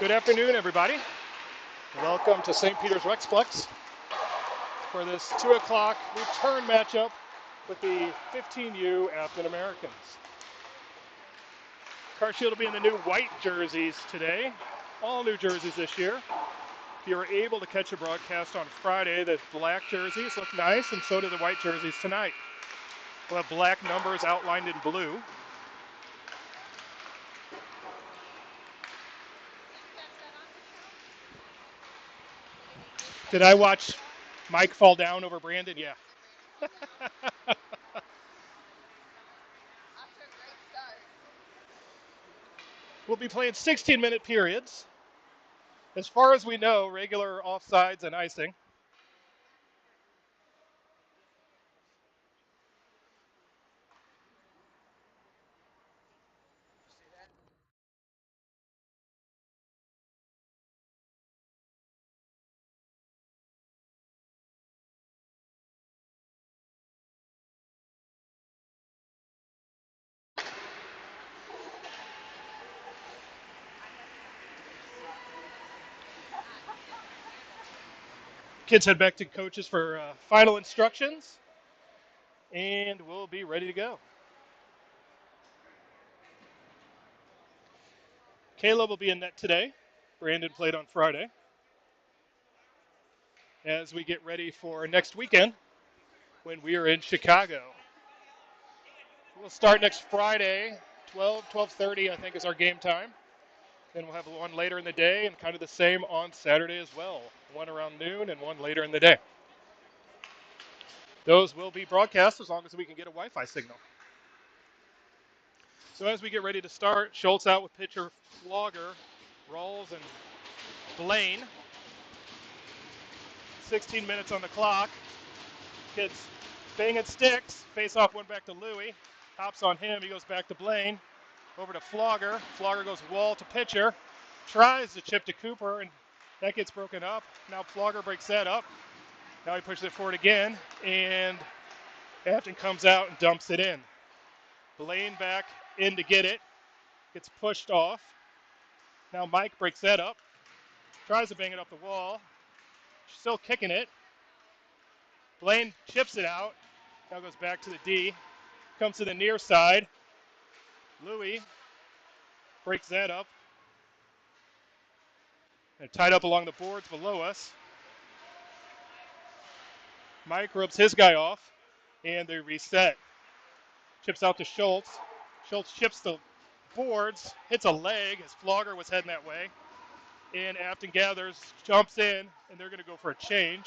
Good afternoon, everybody. Welcome to St. Peter's Rexplex for this 2 o'clock return matchup with the 15U Affton Americans. Carshield will be in the new white jerseys today, all new jerseys this year. If you were able to catch a broadcast on Friday, the black jerseys look nice, and so do the white jerseys tonight. We'll have black numbers outlined in blue. Did I watch Mike fall down over Brandon? Yeah. We'll be playing 16-minute periods. As far as we know, regular offsides and icing. Kids head back to coaches for final instructions, and we'll be ready to go. Caleb will be in net today. Brandon played on Friday. As we get ready for next weekend when we are in Chicago. We'll start next Friday, 12:30 I think is our game time. Then we'll have one later in the day and kind of the same on Saturday as well. One around noon and one later in the day. Those will be broadcast as long as we can get a Wi-Fi signal. So as we get ready to start, Schultz out with pitcher Flogger, Rawls, and Blaine. 16 minutes on the clock. Kids banging sticks. Face off one back to Louie. Hops on him. He goes back to Blaine. Over to Flogger. Flogger goes wall to pitcher. Tries to chip to Cooper, and that gets broken up. Now Flogger breaks that up. Now he pushes it forward again, and Affton comes out and dumps it in. Blaine back in to get it. Gets pushed off. Now Mike breaks that up. Tries to bang it up the wall. Still kicking it. Blaine chips it out. Now goes back to the D. Comes to the near side. Louie breaks that up. And tied up along the boards below us. Mike rubs his guy off, and they reset. Chips out to Schultz. Schultz chips the boards, hits a leg as Flogger was heading that way. And Affton gathers, jumps in, and they're going to go for a change.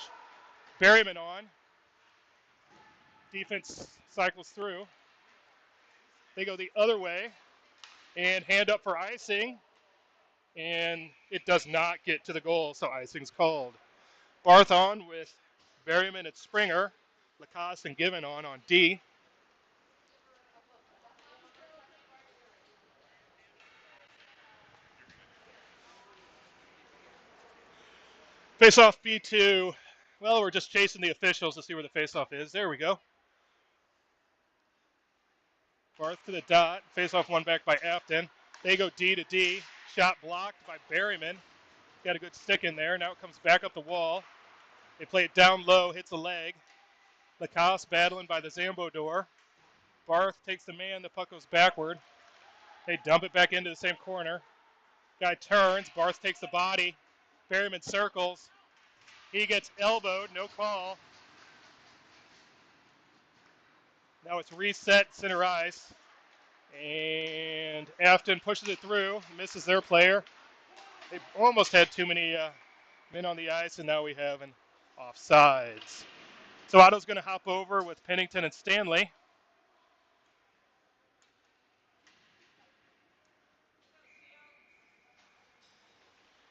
Berryman on. Defense cycles through. They go the other way and hand up for icing. And it does not get to the goal, so icing's called. Barth on with Berryman and Springer. Lacoste and Given on D. Face-off B2. Well, we're just chasing the officials to see where the face-off is. There we go. Barth to the dot. Face-off one back by Affton. They go D to D. Shot blocked by Berryman. Got a good stick in there. Now it comes back up the wall. They play it down low, hits a leg. Lacoste battling by the Zambo door. Barth takes the man. The puck goes backward. They dump it back into the same corner. Guy turns. Barth takes the body. Berryman circles. He gets elbowed. No call. Now it's reset center ice. And Affton pushes it through. Misses their player. They almost had too many men on the ice, and now we have an offsides. So Otto's going to hop over with Pennington and Stanley.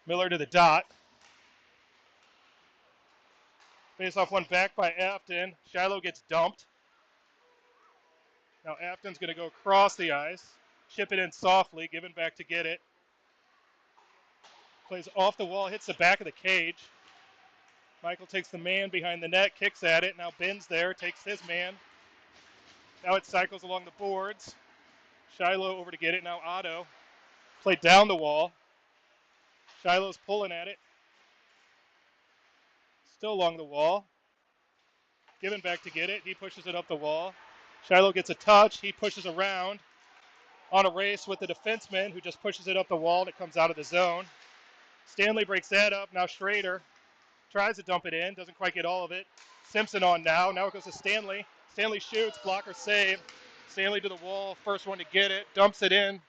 Miller to the dot. Face off one back by Affton. Shiloh gets dumped. Now Afton's going to go across the ice. Chip it in softly. Given back to get it. Plays off the wall. Hits the back of the cage. Michael takes the man behind the net. Kicks at it. Now Ben's there. Takes his man. Now it cycles along the boards. Shiloh over to get it. Now Otto. Played down the wall. Shiloh's pulling at it. Still along the wall. Given back to get it. He pushes it up the wall. Shiloh gets a touch. He pushes around on a race with the defenseman who just pushes it up the wall and it comes out of the zone. Stanley breaks that up. Now Schrader tries to dump it in. Doesn't quite get all of it. Simpson on now. Now it goes to Stanley. Stanley shoots. Blocker save. Stanley to the wall. First one to get it. Dumps it in.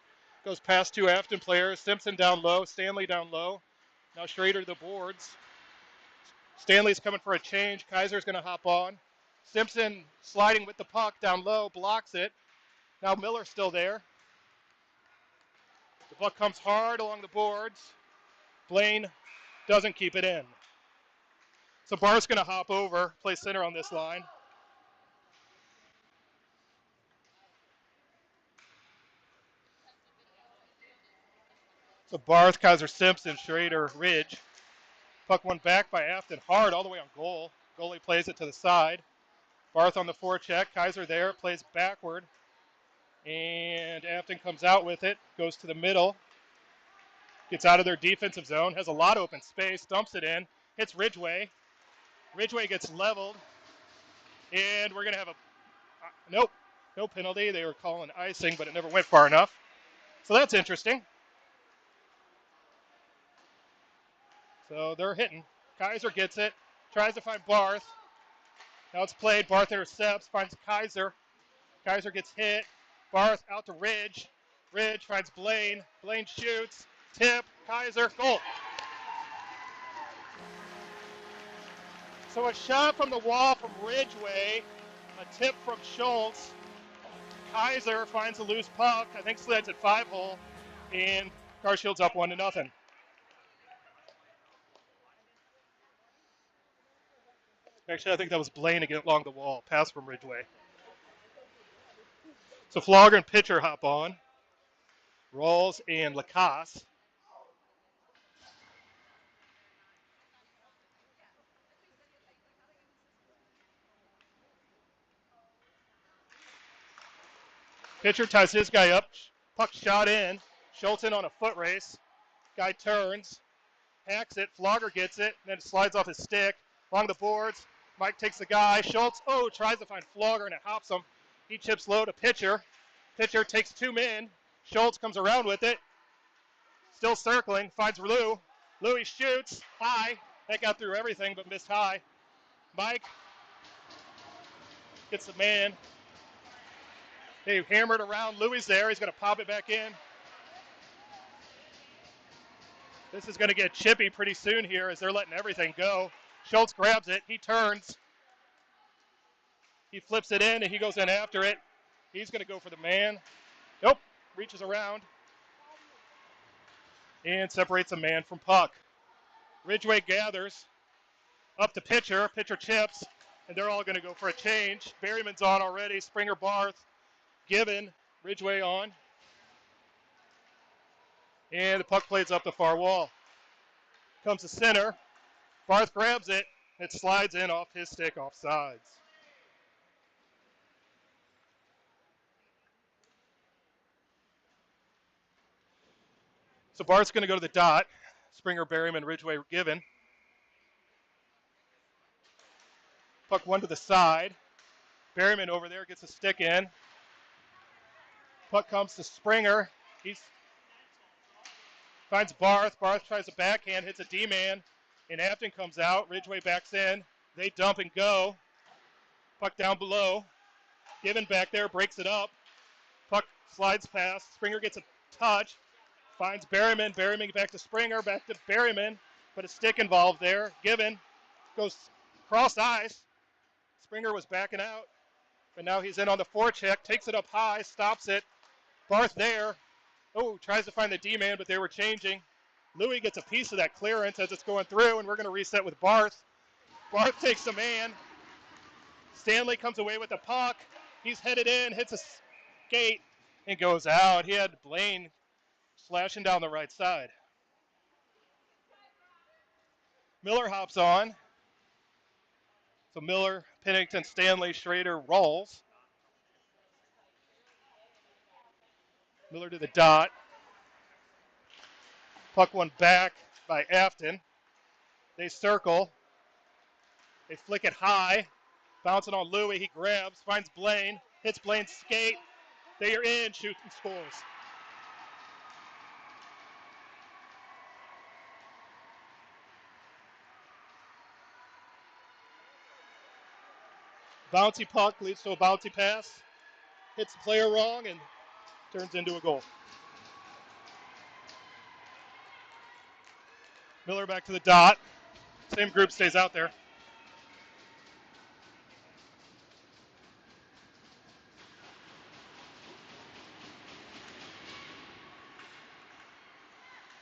Goes past two Affton players. Simpson down low. Stanley down low. Now Schrader to the boards. Stanley's coming for a change. Kaiser's going to hop on. Simpson sliding with the puck down low. Blocks it. Now Miller's still there. The puck comes hard along the boards. Blaine doesn't keep it in. So Barth's going to hop over, play center on this line. So Barth, Kaiser, Simpson, Schrader, Ridge. Puck one back by Affton, hard all the way on goal. Goalie plays it to the side. Barth on the forecheck. Kaiser there, plays backward. And Affton comes out with it, goes to the middle. Gets out of their defensive zone, has a lot of open space, dumps it in, hits Ridgway. Ridgway gets leveled. And we're going to have nope, no penalty. They were calling icing, but it never went far enough. So that's interesting. So they're hitting. Kaiser gets it, tries to find Barth. Now it's played. Barth intercepts, finds Kaiser. Kaiser gets hit. Barth out to Ridge. Ridge finds Blaine. Blaine shoots. Tip. Kaiser. Goal. So a shot from the wall from Ridgway. A tip from Schultz. Kaiser finds a loose puck. I think slides at 5-hole. And Garshield's up 1-0. Actually, I think that was Blaine to get along the wall. Pass from Ridgway. So Flogger and pitcher hop on. Rawls and Lacasse. Pitcher ties his guy up. Puck shot in. Schultz in on a foot race. Guy turns. Hacks it. Flogger gets it. Then slides off his stick. Along the boards. Mike takes the guy. Schultz, tries to find Flogger and it hops him. He chips low to pitcher. Pitcher takes two men. Schultz comes around with it. Still circling. Finds Lou. Louis shoots. High. That got through everything but missed high. Mike gets the man. They hammered around. Louis there. He's going to pop it back in. This is going to get chippy pretty soon here as they're letting everything go. Schultz grabs it. He turns. He flips it in, and he goes in after it. He's going to go for the man. Nope. Reaches around. And separates a man from puck. Ridgway gathers. Up to pitcher. Pitcher chips. And they're all going to go for a change. Berryman's on already. Springer, Barth. Given. Ridgway on. And the puck plays up the far wall. Comes to center. Barth grabs it. It slides in off his stick off sides. So Barth's going to go to the dot. Springer, Berryman, Ridgway, Given. Puck one to the side. Berryman over there gets a stick in. Puck comes to Springer. He finds Barth. Barth tries a backhand, hits a D-man. And Affton comes out. Ridgway backs in. They dump and go. Puck down below. Given back there, breaks it up. Puck slides past. Springer gets a touch. Finds Berryman. Berryman back to Springer. Back to Berryman. But a stick involved there. Given goes cross ice. Springer was backing out. But now he's in on the forecheck. Takes it up high. Stops it. Barth there. Tries to find the D-man, but they were changing. Louis gets a piece of that clearance as it's going through, and we're going to reset with Barth. Barth takes the man. Stanley comes away with the puck. He's headed in, hits a skate, and goes out. He had Blaine slashing down the right side. Miller hops on. So Miller, Pennington, Stanley, Schrader, Rawls. Miller to the dot. Puck one back. by Affton. They circle. They flick it high. Bouncing on Louis. He grabs, finds Blaine, hits Blaine's skate. They are in, shoots and scores. Bouncy puck leads to a bouncy pass. Hits the player wrong and turns into a goal. Miller back to the dot. Same group stays out there.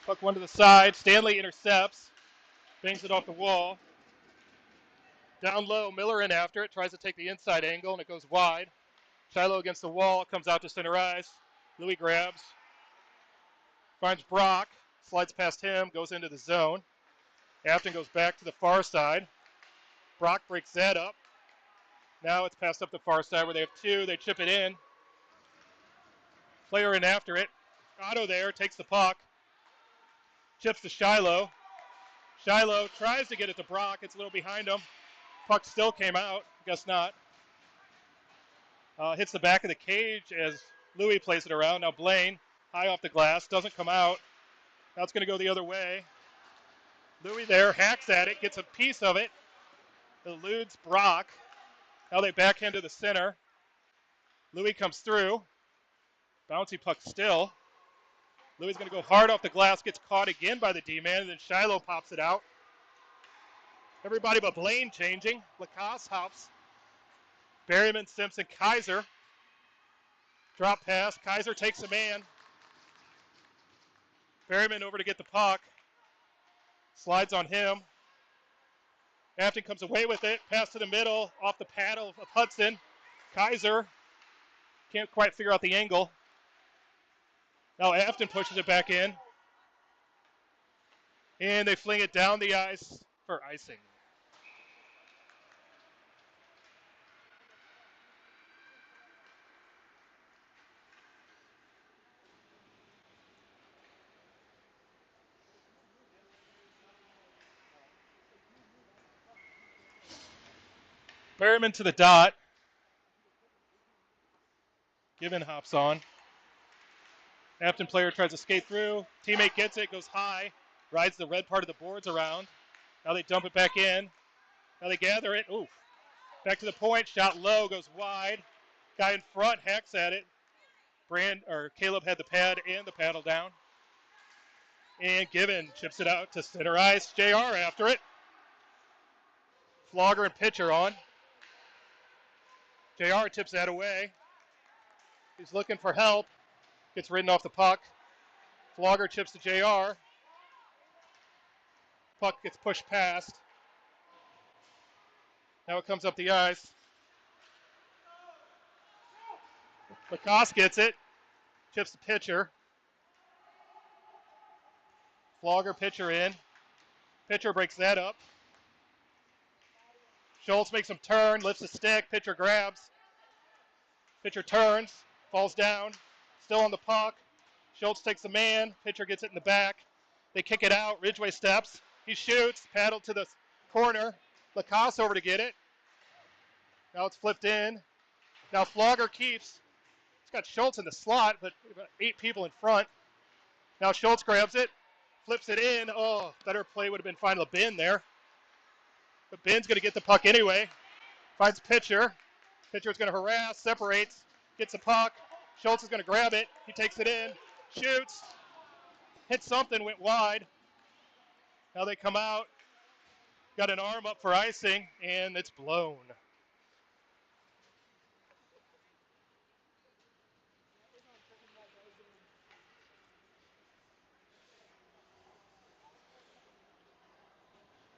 Puck one to the side. Stanley intercepts. Bangs it off the wall. Down low, Miller in after it. Tries to take the inside angle, and it goes wide. Shiloh against the wall. Comes out to center ice. Louis grabs. Finds Brock. Slides past him. Goes into the zone. Affton goes back to the far side. Brock breaks that up. Now it's passed up the far side where they have two. They chip it in. Player in after it. Otto there takes the puck. Chips to Shiloh. Shiloh tries to get it to Brock. It's a little behind him. Puck still came out. Guess not. Hits the back of the cage as Louis plays it around. Now Blaine, high off the glass, doesn't come out. Now it's going to go the other way. Louis there, hacks at it, gets a piece of it. Eludes Brock. Now they backhand to the center. Louis comes through. Bouncy puck still. Louis is going to go hard off the glass, gets caught again by the D-man, and then Shiloh pops it out. Everybody but Blaine changing. Lacoste hops. Berryman, Simpson, Kaiser. Drop pass. Kaiser takes a man. Berryman over to get the puck. Slides on him. Affton comes away with it. Pass to the middle. Off the paddle of Hudson. Kaiser can't quite figure out the angle. Now Affton pushes it back in. And they fling it down the ice for icing. Berryman to the dot. Given hops on. Affton player tries to skate through. Teammate gets it, goes high. Rides the red part of the boards around. Now they dump it back in. Now they gather it. Oof. Back to the point. Shot low, goes wide. Guy in front hacks at it. Caleb had the pad and the paddle down. And Given chips it out to center ice. JR after it. Flogger and pitcher on. JR tips that away. He's looking for help. Gets ridden off the puck. Flogger chips to JR. Puck gets pushed past. Now it comes up the ice. Lacoste gets it. Chips the pitcher. Flogger pitcher in. Pitcher breaks that up. Schultz makes him turn, lifts the stick. Pitcher grabs. Pitcher turns, falls down. Still on the puck. Schultz takes the man. Pitcher gets it in the back. They kick it out. Ridgway steps. He shoots. Paddle to the corner. Lacoste over to get it. Now it's flipped in. Now Flogger keeps. It's got Schultz in the slot, but about 8 people in front. Now Schultz grabs it. Flips it in. Oh, better play would have been finding Bin there. But Bin's going to get the puck anyway. Finds pitcher. Pitcher's going to harass. Separates. Gets the puck. Schultz is going to grab it. He takes it in. Shoots. Hits something. Went wide. Now they come out. Got an arm up for icing, and it's blown.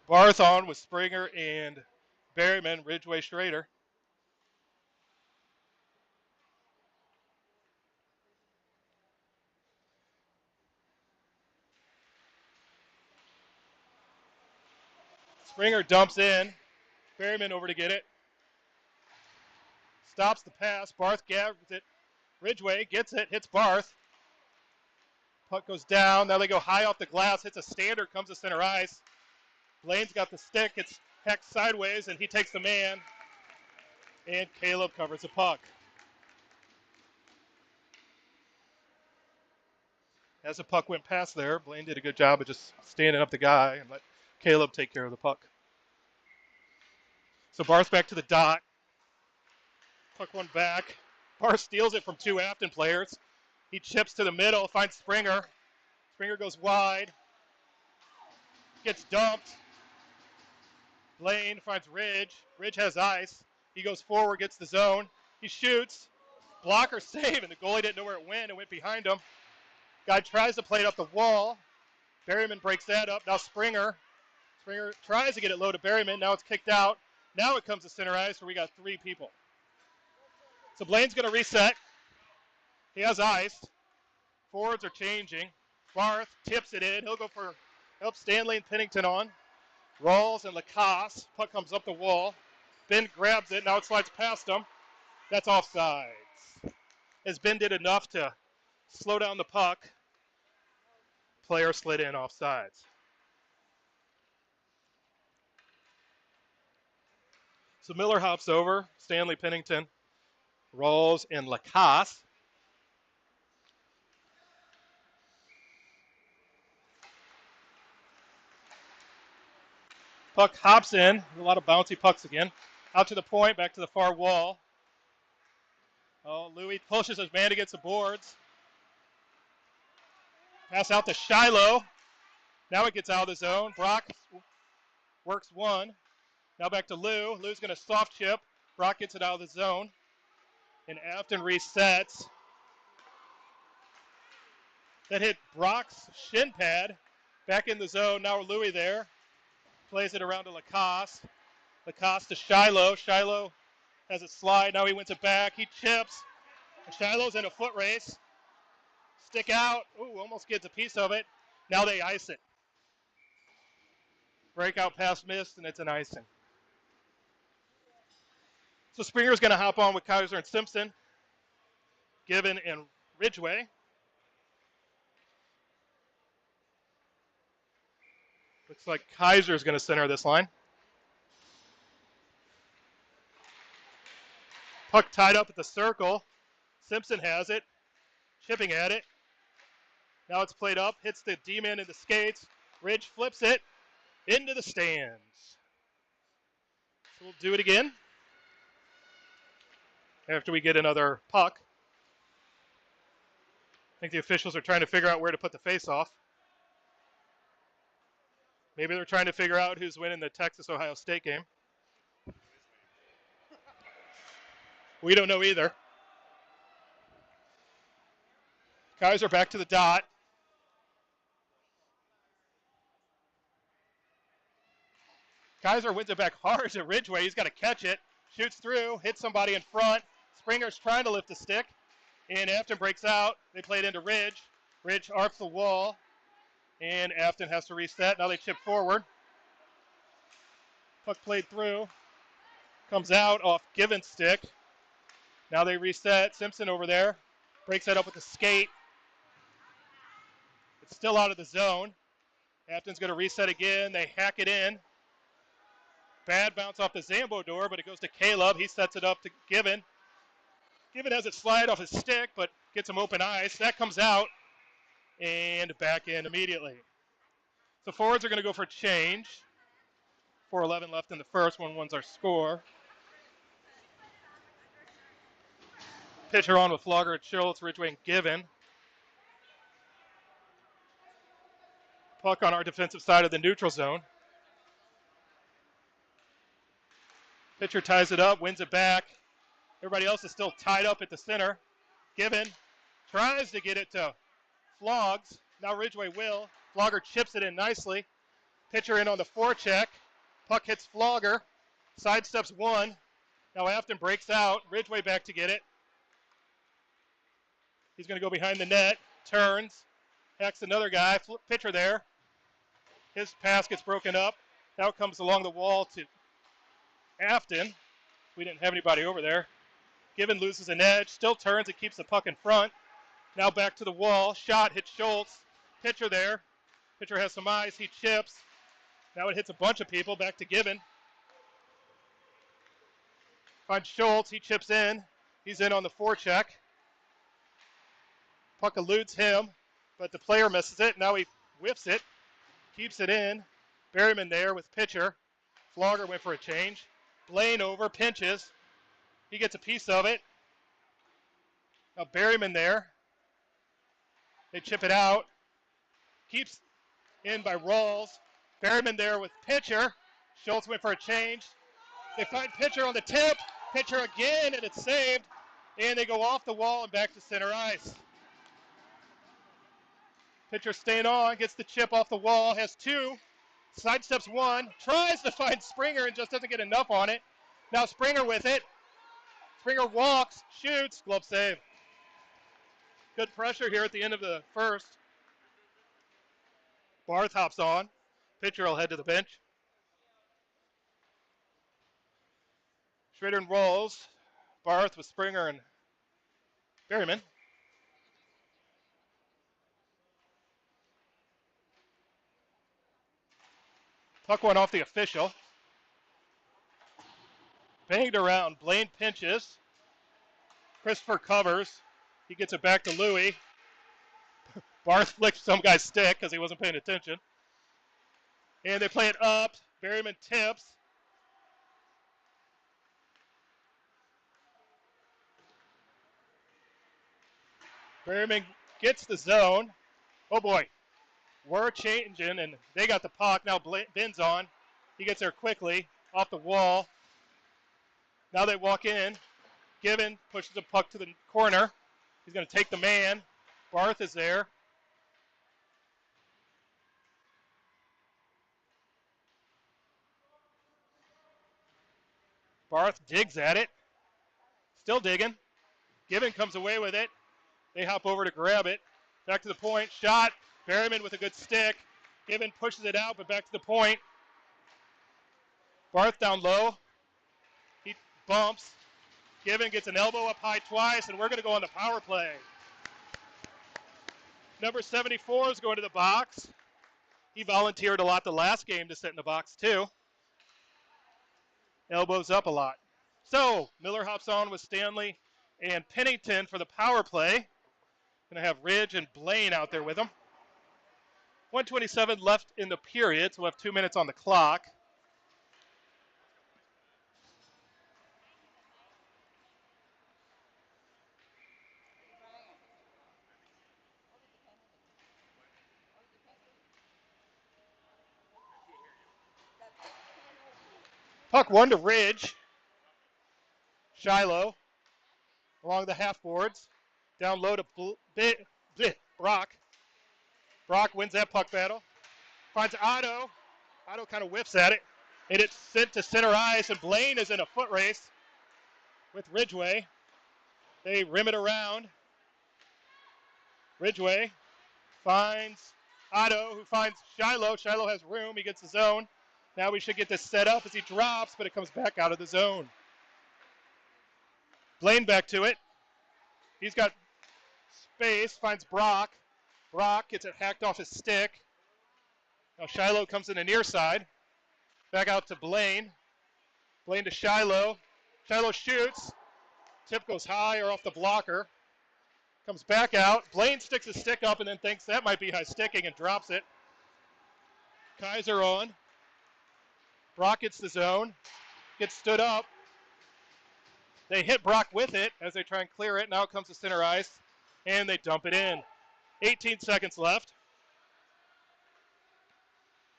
Barth on with Springer and Berryman, Ridgway, Strader. Springer dumps in. Berryman over to get it. Stops the pass. Barth grabs it. Ridgway gets it. Hits Barth. Puck goes down. Now they go high off the glass. Hits a standard. Comes to center ice. Blaine's got the stick. It's hacked sideways, and he takes the man. And Caleb covers the puck. As the puck went past there, Blaine did a good job of just standing up the guy and let Caleb take care of the puck. So Barth back to the dot. Puck one back. Barth steals it from two Affton players. He chips to the middle, finds Springer. Springer goes wide. Gets dumped. Blaine finds Ridge. Ridge has ice. He goes forward, gets the zone. He shoots. Blocker save, and the goalie didn't know where it went. It went behind him. Guy tries to play it up the wall. Berryman breaks that up. Now Springer tries to get it low to Berryman. Now it's kicked out. Now it comes to center ice where we got three people. So Blaine's going to reset. He has ice. Forwards are changing. Barth tips it in. He'll go for help Stanley and Pennington on. Rawls and Lacoste. Puck comes up the wall. Ben grabs it. Now it slides past him. That's offsides. As Ben did enough to slow down the puck, player slid in offsides. So Miller hops over. Stanley, Pennington, Rawls, and Lacoste. Puck hops in. A lot of bouncy pucks again. Out to the point, back to the far wall. Oh, Louis pushes his man against the boards. Pass out to Shiloh. Now it gets out of the zone. Brock works one. Now back to Lou. Lou's going to soft chip. Brock gets it out of the zone. And Affton resets. That hit Brock's shin pad. Back in the zone. Now Louis there. Plays it around to Lacoste. Lacoste to Shiloh. Shiloh has it slide. Now he wins it back. He chips. And Shiloh's in a foot race. Stick out. Ooh, almost gets a piece of it. Now they ice it. Breakout pass missed, and it's an icing. So Springer's going to hop on with Kaiser and Simpson. Given and Ridgway. Looks like Kaiser's going to center this line. Puck tied up at the circle. Simpson has it. Chipping at it. Now it's played up. Hits the D-man in the skates. Ridge flips it into the stands. So we'll do it again after we get another puck. I think the officials are trying to figure out where to put the face-off. Maybe they're trying to figure out who's winning the Texas-Ohio State game. We don't know either. Kaiser back to the dot. Kaiser wins it back hard to Ridgway. He's got to catch it. Shoots through. Hits somebody in front. Springer's trying to lift the stick. And Affton breaks out. They play it into Ridge. Ridge arcs the wall. And Affton has to reset. Now they chip forward. Puck played through. Comes out off Given's stick. Now they reset. Simpson over there. Breaks that up with the skate. It's still out of the zone. Affton's going to reset again. They hack it in. Bad bounce off the Zambo door, but it goes to Caleb. He sets it up to Given. Given has it slide off his stick, but gets him open ice. That comes out and back in immediately. So forwards are going to go for change. 4:11 left in the first. 1-1's our score. Pitcher on with Flogger, Schultz, Ridgway, and Given. Puck on our defensive side of the neutral zone. Pitcher ties it up, wins it back. Everybody else is still tied up at the center. Given tries to get it to Flogs. Now Ridgway will. Flogger chips it in nicely. Pitcher in on the forecheck. Puck hits Flogger. Sidesteps one. Now Affton breaks out. Ridgway back to get it. He's going to go behind the net. Turns. Hacks another guy. Pitcher there. His pass gets broken up. Now it comes along the wall to Affton. We didn't have anybody over there. Given loses an edge. Still turns and keeps the puck in front. Now back to the wall. Shot hits Schultz. Pitcher there. Pitcher has some eyes. He chips. Now it hits a bunch of people. Back to Gibbon. Finds Schultz. He chips in. He's in on the forecheck. Puck eludes him, but the player misses it. Now he whiffs it. Keeps it in. Berryman there with pitcher. Flogger went for a change. Blaine over. Pinches. He gets a piece of it. Now Berryman there. They chip it out. Keeps in by Rawls. Berryman there with pitcher. Schultz went for a change. They find pitcher on the tip. Pitcher again, and it's saved. And they go off the wall and back to center ice. Pitcher staying on, gets the chip off the wall, has two. Sidesteps one, tries to find Springer and just doesn't get enough on it. Now Springer with it. Springer walks, shoots, glove save. Good pressure here at the end of the first. Barth hops on. Pitcher will head to the bench. Schrader and Rawls. Barth with Springer and Berryman. Puck went off the official. Banged around. Blaine pinches. Christopher covers. He gets it back to Louie. Barth flicked some guy's stick because he wasn't paying attention. And they play it up. Berryman tips. Berryman gets the zone. Oh boy. We're changing, and they got the puck. Now Ben's on. He gets there quickly, off the wall. Now they walk in. Gibbon pushes the puck to the corner. He's going to take the man. Barth is there. Barth digs at it. Still digging. Gibbon comes away with it. They hop over to grab it. Back to the point. Shot. Berryman with a good stick. Gibbon pushes it out, but back to the point. Barth down low. He bumps. Gibbon gets an elbow up high twice, and we're going to go on the power play. Number 74 is going to the box. He volunteered a lot the last game to sit in the box, too. Elbows up a lot. So, Miller hops on with Stanley and Pennington for the power play. Going to have Ridge and Blaine out there with him. 1:27 left in the period, so we'll have 2 minutes on the clock. Puck one to Ridge. Shiloh along the half boards. Down low to Brock. Brock wins that puck battle. Finds Otto. Otto kind of whiffs at it. And it's sent to center ice, and Blaine is in a foot race with Ridgway. They rim it around. Ridgway finds Otto, who finds Shiloh. Shiloh has room. He gets the zone. Now we should get this set up as he drops, but it comes back out of the zone. Blaine back to it. He's got space, finds Brock. Brock gets it hacked off his stick. Now Shiloh comes in the near side. Back out to Blaine. Blaine to Shiloh. Shiloh shoots. Tip goes high or off the blocker. Comes back out. Blaine sticks his stick up and then thinks that might be high sticking and drops it. Kaiser on. Brock gets the zone. Gets stood up. They hit Brock with it as they try and clear it. Now it comes to center ice. And they dump it in. 18 seconds left.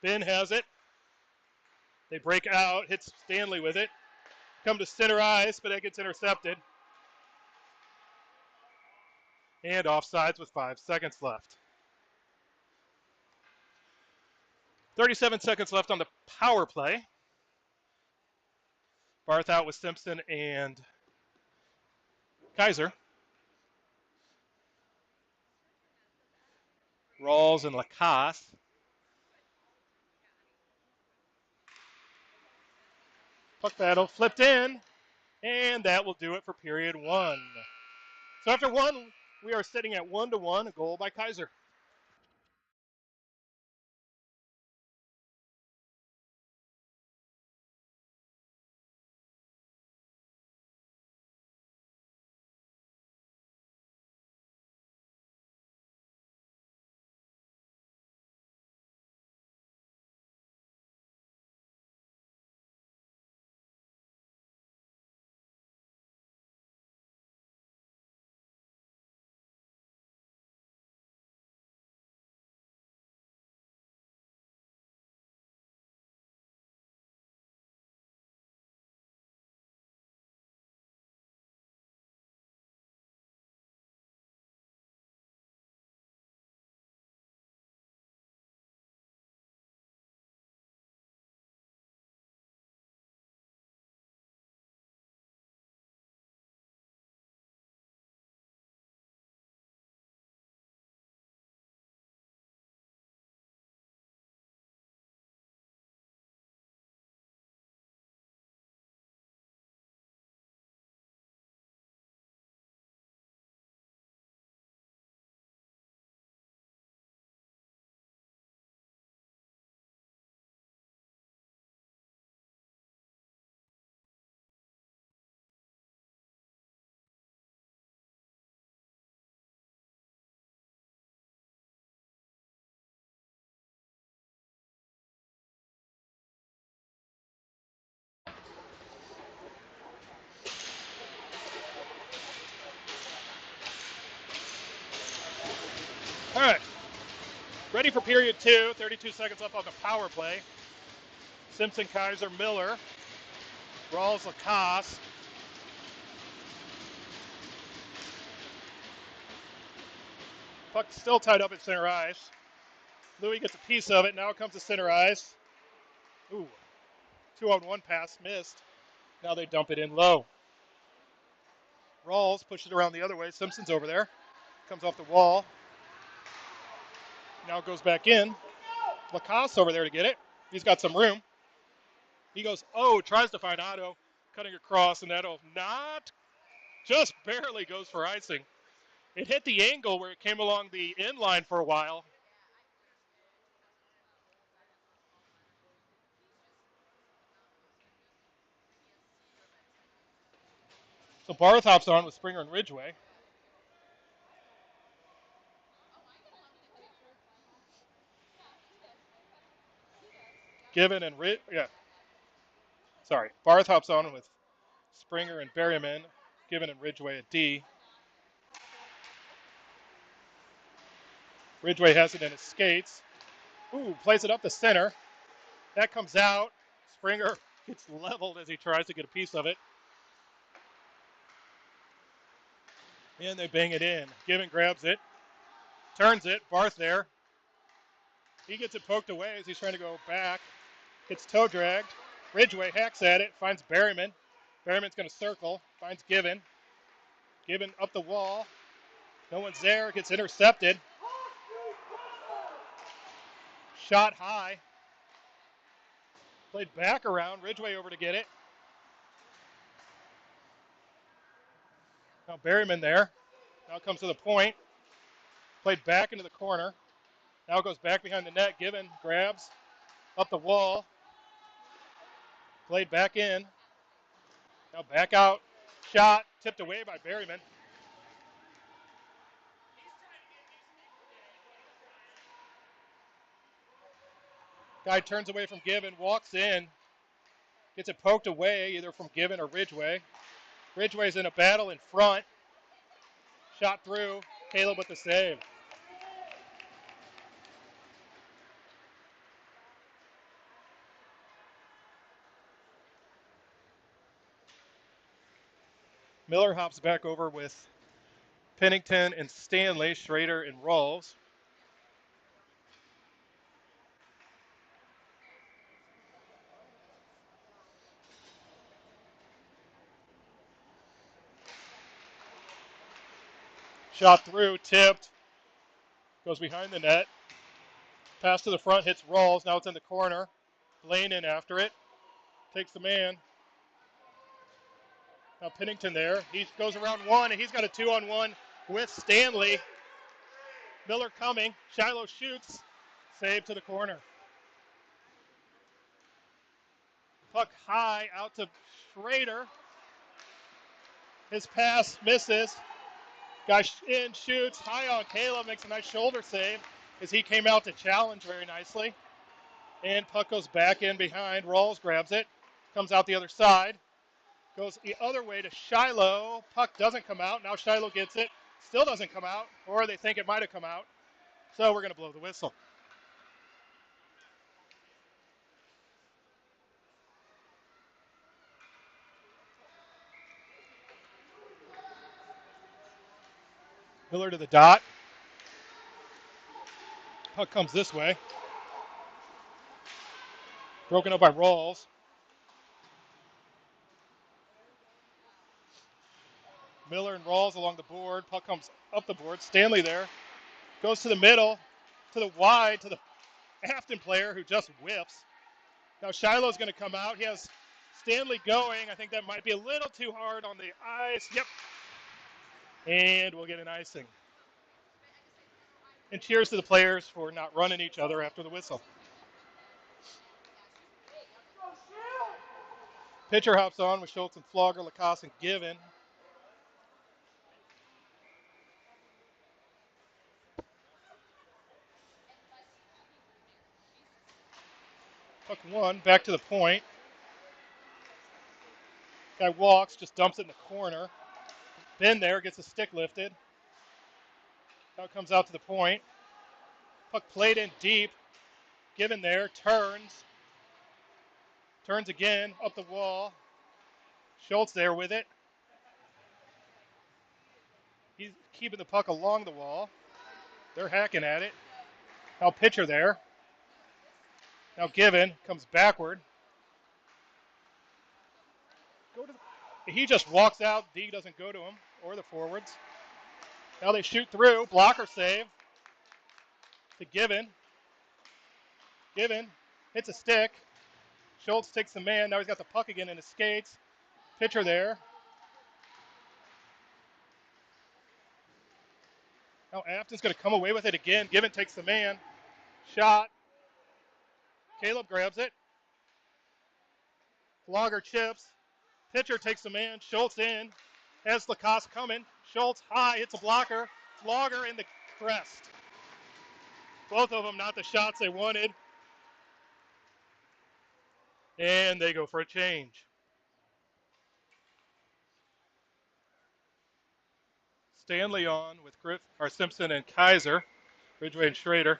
Ben has it. They break out, hits Stanley with it. Come to center ice, but it gets intercepted. And offsides with 5 seconds left. 37 seconds left on the power play. Barth out with Simpson and Kaiser. Rawls and Lacasse. Puck battle flipped in, and that will do it for period one. So after one We are sitting at 1-1, a goal by Kaiser. All right, ready for period 2. 32 seconds left on the power play. Simpson, Kaiser, Miller, Rawls, Lacoste. Puck still tied up at center ice. Louis gets a piece of it. Now it comes to center ice. Ooh, 2-on-1 pass missed. Now they dump it in low. Rawls pushes it around the other way. Simpson's over there. Comes off the wall. Now it goes back in. Lacoste over there to get it. He's got some room. He goes, tries to find Otto, cutting across, and that'll not, just barely goes for icing. It hit the angle where it came along the end line for a while. So Barth hops on with Springer and Ridgway. Given and Barth hops on with Springer and Berryman. Given and Ridgway at D. Ridgway has it in his skates. Plays it up the center. That comes out. Springer gets leveled as he tries to get a piece of it. And they bang it in. Given grabs it. Turns it. Barth there. He gets it poked away as he's trying to go back. Gets toe dragged. Ridgway hacks at it. Finds Berryman. Berryman's going to circle. Finds Given. Given up the wall. No one's there. Gets intercepted. Shot high. Played back around. Ridgway over to get it. Now Berryman there. Now comes to the point. Played back into the corner. Now goes back behind the net. Given grabs. Up the wall. Played back in. Now back out. Shot. Tipped away by Berryman. Guy turns away from Given. Walks in. Gets it poked away either from Given or Ridgway. Ridgway's in a battle in front. Shot through. Caleb with the save. Miller hops back over with Pennington and Stanley, Schrader and Rawls. Shot through, tipped, goes behind the net. Pass to the front, hits Rawls. Now it's in the corner. Blaine in after it. Takes the man. Now Pennington there. He goes around one, and he's got a 2-on-1 with Stanley. Miller coming. Shiloh shoots. Save to the corner. Puck high out to Schrader. His pass misses. Guy in, shoots. High on Caleb. Makes a nice shoulder save as he came out to challenge very nicely. And puck goes back in behind. Rawls grabs it. Comes out the other side. Goes the other way to Shiloh. Puck doesn't come out. Now Shiloh gets it. Still doesn't come out. Or they think it might have come out. So we're going to blow the whistle. Miller to the dot. Puck comes this way. Broken up by Rawls. Miller and Rawls along the board. Puck comes up the board. Stanley there. Goes to the middle. To the wide. To the Affton player who just whips. Now Shiloh's going to come out. He has Stanley going. I think that might be a little too hard on the ice. Yep. And we'll get an icing. And cheers to the players for not running each other after the whistle. Pitcher hops on with Schultz and Flogger, Lacoste, and Given. Puck one, back to the point. Guy walks, just dumps it in the corner. Ben there, gets a stick lifted. Now it comes out to the point. Puck played in deep. Given there, turns. Turns again, up the wall. Schultz there with it. He's keeping the puck along the wall. They're hacking at it. Now pitcher there. Now Given comes backward. He just walks out. D doesn't go to him or the forwards. Now they shoot through. Blocker save to Given. Given hits a stick. Schultz takes the man. Now he's got the puck again in his skates. Pitcher there. Now Affton's going to come away with it again. Given takes the man. Shot. Caleb grabs it. Flogger chips. Pitcher takes the man. Schultz in. Has Lacoste coming. Schultz high. Hits a blocker. Flogger in the crest. Both of them not the shots they wanted. And they go for a change. Stanley on with Simpson and Kaiser. Ridgway and Schrader.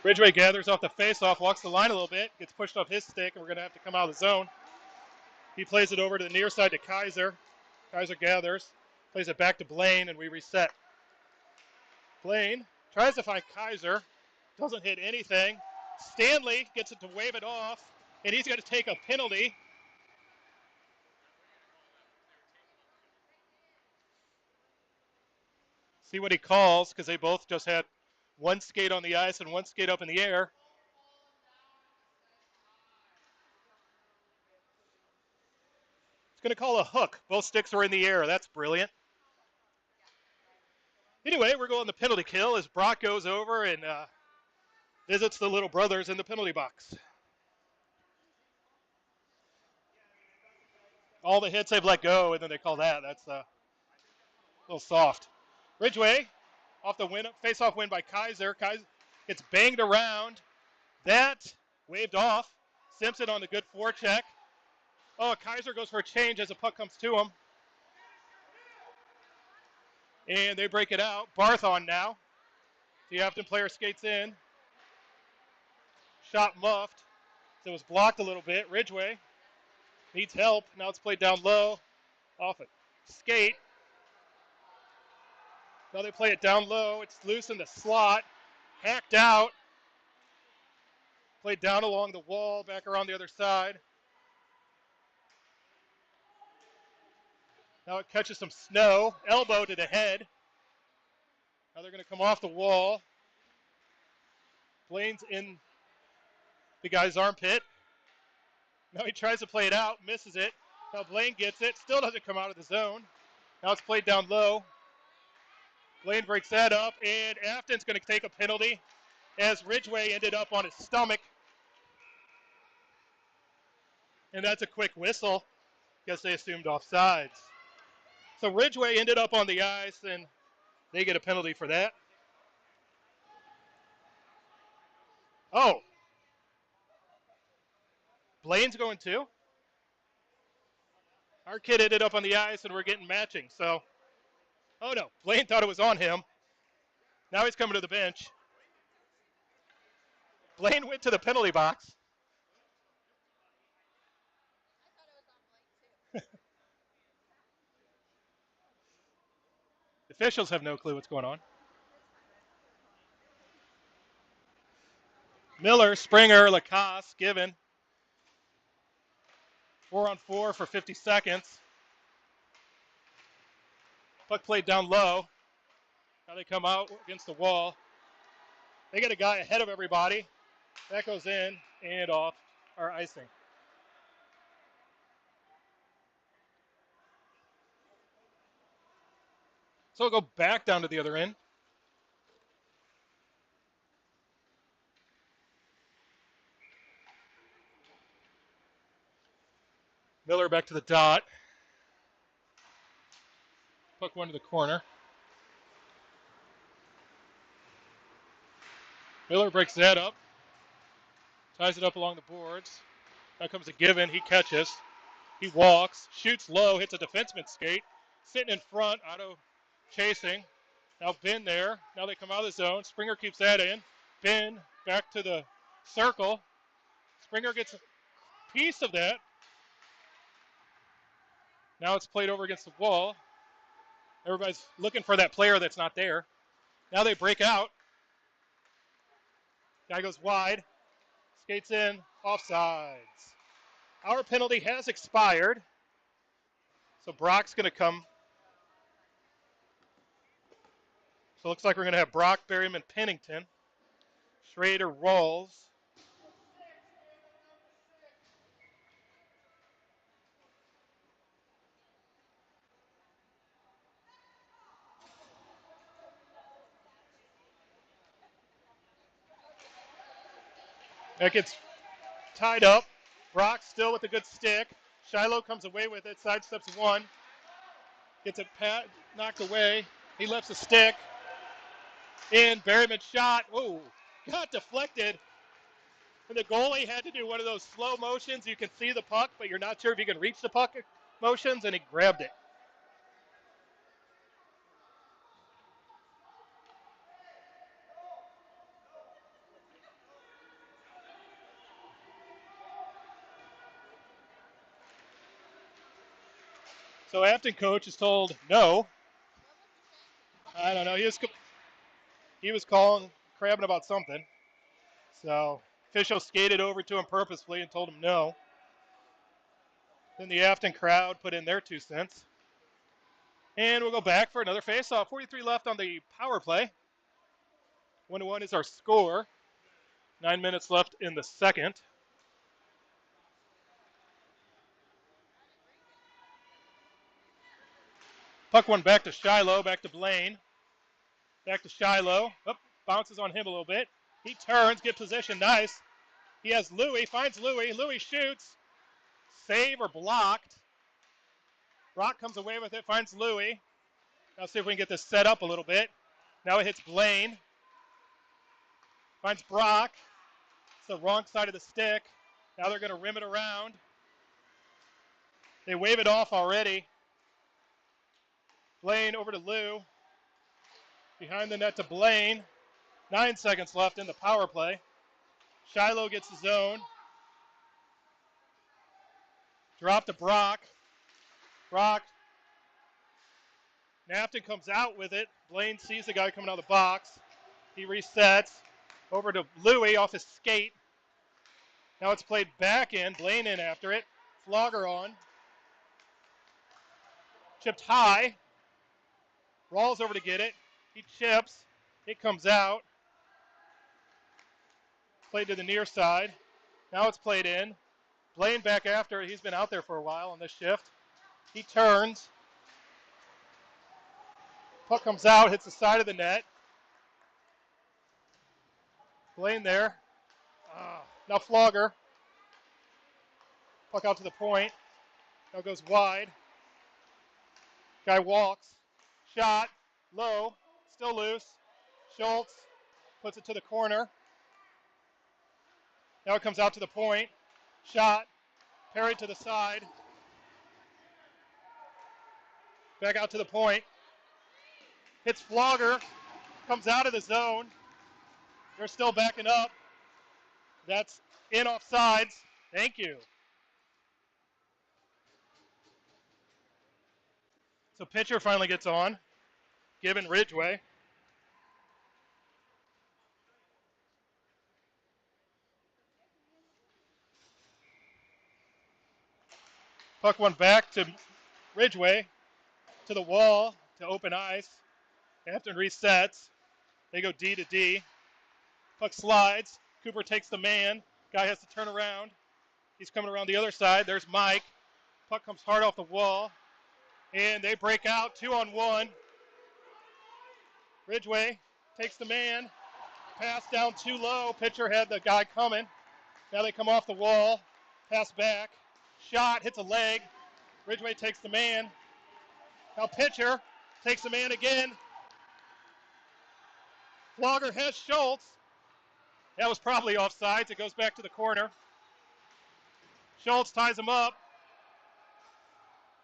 Ridgway gathers off the faceoff, walks the line a little bit, gets pushed off his stick, and we're going to have to come out of the zone. He plays it over to the near side to Kaiser. Kaiser gathers, plays it back to Blaine, and we reset. Blaine tries to find Kaiser, doesn't hit anything. Stanley gets it to wave it off, and he's going to take a penalty. See what he calls, because they both just had one skate on the ice and one skate up in the air. He's going to call a hook. Both sticks are in the air. That's brilliant. Anyway, we're going the penalty kill as Brock goes over and visits the little brothers in the penalty box. All the hits they've let go, and then they call that. That's a little soft. Ridgway, off the win, face-off win by Kaiser. Kaiser gets banged around. That waved off. Simpson on the good forecheck. Oh, Kaiser goes for a change as the puck comes to him. And they break it out. Barth on now. The Affton player skates in. Shot muffed. So it was blocked a little bit. Ridgway needs help. Now it's played down low. Off it. Skate. Now they play it down low. It's loose in the slot. Hacked out. Played down along the wall. Back around the other side. Now it catches some snow. Elbow to the head. Now they're going to come off the wall. Blaine's in the guy's armpit. Now he tries to play it out, misses it. Now Blaine gets it, still doesn't come out of the zone. Now it's played down low. Blaine breaks that up, and Affton's going to take a penalty as Ridgway ended up on his stomach. And that's a quick whistle. Guess they assumed offsides. So Ridgway ended up on the ice, and they get a penalty for that. Oh. Blaine's going too. Our kid ended up on the ice, and we're getting matching. So, oh no, Blaine thought it was on him. Now he's coming to the bench. Blaine went to the penalty box. Officials have no clue what's going on. Miller, Springer, Lacoste, Given. 4-on-4 for 50 seconds. Puck played down low. Now they come out against the wall. They get a guy ahead of everybody. That goes in and off our icing. So we'll go back down to the other end. Miller back to the dot. Puck one to the corner. Miller breaks that up. Ties it up along the boards. Now comes a Given. He catches. He walks. Shoots low. Hits a defenseman's skate. Sitting in front. Otto chasing. Now Ben there. Now they come out of the zone. Springer keeps that in. Ben back to the circle. Springer gets a piece of that. Now it's played over against the wall. Everybody's looking for that player that's not there. Now they break out. Guy goes wide. Skates in. Offsides. Our penalty has expired. So Brock's going to come. So it looks like we're going to have Brock, Berryman, Pennington, Schrader, Rawls. That gets tied up. Brock still with a good stick. Shiloh comes away with it, sidesteps one. Gets it knocked away. He lifts a stick. In, Berryman shot. Oh, got deflected. And the goalie had to do one of those slow motions. You can see the puck, but you're not sure if you can reach the puck motions, and he grabbed it. So Affton coach is told no. I don't know. He was calling, crabbing about something. So official skated over to him purposefully and told him no. Then the Affton crowd put in their 2 cents. And we'll go back for another faceoff. 43 left on the power play. 1-1 is our score. 9 minutes left in the second. Puck one back to Shiloh, back to Blaine. Back to Shiloh. Oh, bounces on him a little bit. He turns, gets possession, nice. He has Louis, finds Louis. Louis shoots. Save or blocked. Brock comes away with it, finds Louis. Now see if we can get this set up a little bit. Now it hits Blaine. Finds Brock. It's the wrong side of the stick. Now they're going to rim it around. They wave it off already. Blaine over to Lou. Behind the net to Blaine. 9 seconds left in the power play. Shiloh gets the zone. Drop to Brock. Brock. Affton comes out with it. Blaine sees the guy coming out of the box. He resets. Over to Louis off his skate. Now it's played back in. Blaine in after it. Flogger on. Chipped high. Rawls over to get it. He chips. It comes out. Played to the near side. Now it's played in. Blaine back after it. He's been out there for a while on this shift. He turns. Puck comes out, hits the side of the net. Blaine there. Now Flogger. Puck out to the point. Now goes wide. Guy walks. Shot. Low. Still loose. Schultz puts it to the corner. Now it comes out to the point. Shot. Parried to the side. Back out to the point. Hits Flogger. Comes out of the zone. They're still backing up. That's in offsides. Thank you. So pitcher finally gets on. Given Ridgway. Puck went back to Ridgway. To the wall. To open ice. Affton resets. They go D to D. Puck slides. Cooper takes the man. Guy has to turn around. He's coming around the other side. There's Mike. Puck comes hard off the wall. And they break out 2-on-1. Ridgway takes the man. Pass down too low. Pitcher had the guy coming. Now they come off the wall. Pass back. Shot. Hits a leg. Ridgway takes the man. Now pitcher takes the man again. Flogger has Schultz. That was probably offsides. It goes back to the corner. Schultz ties him up.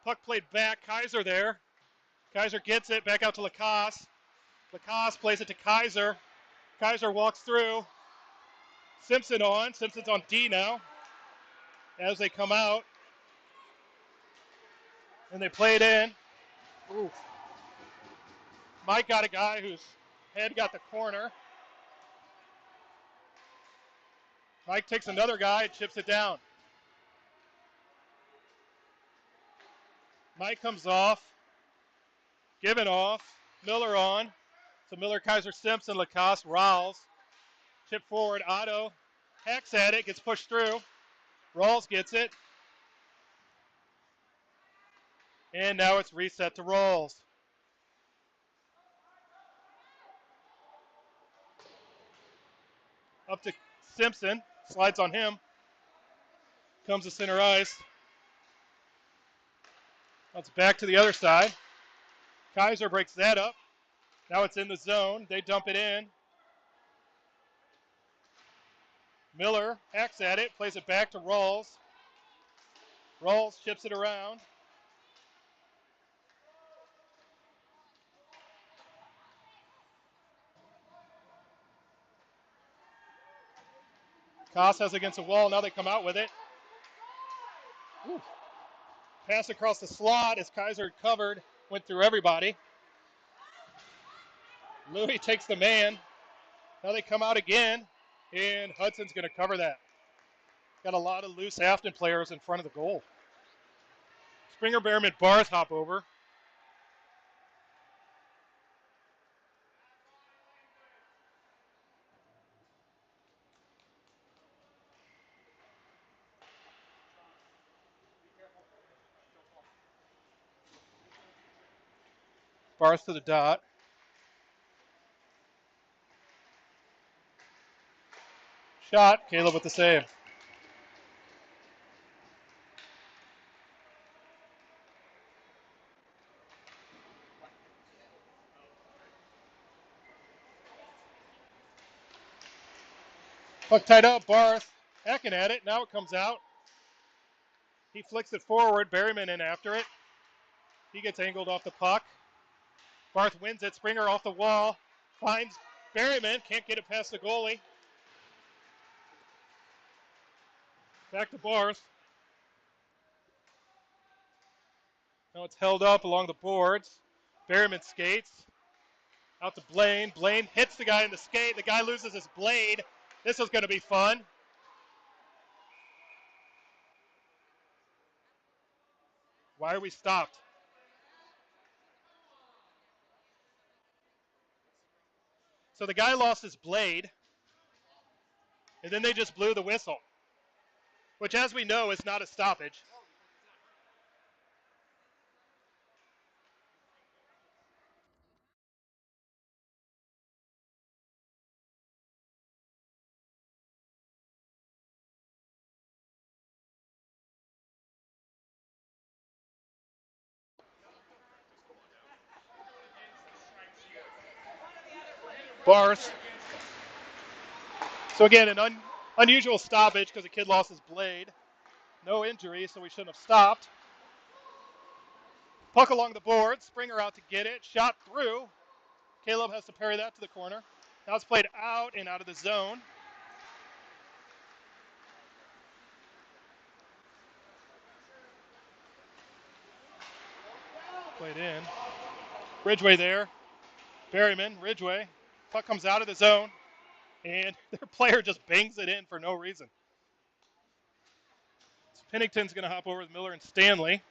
Puck played back. Kaiser there. Kaiser gets it back out to Lacoste. Lacoste plays it to Kaiser. Kaiser walks through. Simpson on. Simpson's on D now. As they come out. And they play it in. Ooh. Mike got a guy whose head got the corner. Mike takes another guy and chips it down. Mike comes off. Given off. Miller on. So Miller, Kaiser, Simpson, Lacoste, Rawls. Chip forward. Otto hacks at it. Gets pushed through. Rawls gets it. And now it's reset to Rawls. Up to Simpson. Slides on him. Comes to center ice. Now it's back to the other side. Kaiser breaks that up. Now it's in the zone. They dump it in. Miller hacks at it. Plays it back to Rawls. Rawls chips it around. Koss has against the wall. Now they come out with it. Ooh. Pass across the slot as Kaiser covered. Went through everybody. Louis takes the man. Now they come out again. And Hudson's going to cover that. Got a lot of loose Affton players in front of the goal. Springer, Behrman, Barth hop over. Barth to the dot. Shot. Caleb with the save. Puck tied up. Barth hacking at it. Now it comes out. He flicks it forward. Berryman in after it. He gets angled off the puck. Barth wins it. Springer off the wall. Finds Berryman. Can't get it past the goalie. Back to Barth. Now it's held up along the boards. Berryman skates. Out to Blaine. Blaine hits the guy in the skate. The guy loses his blade. This is going to be fun. Why are we stopped? So the guy lost his blade. And then they just blew the whistle, which, as we know, is not a stoppage. Barth. So again, an unusual stoppage because the kid lost his blade. No injury, so we shouldn't have stopped. Puck along the board. Springer out to get it. Shot through. Caleb has to parry that to the corner. Now it's played out and out of the zone. Played in. Ridgway there. Berryman, Ridgway. Puck comes out of the zone, and their player just bangs it in for no reason. So Pennington's going to hop over with Miller and Stanley.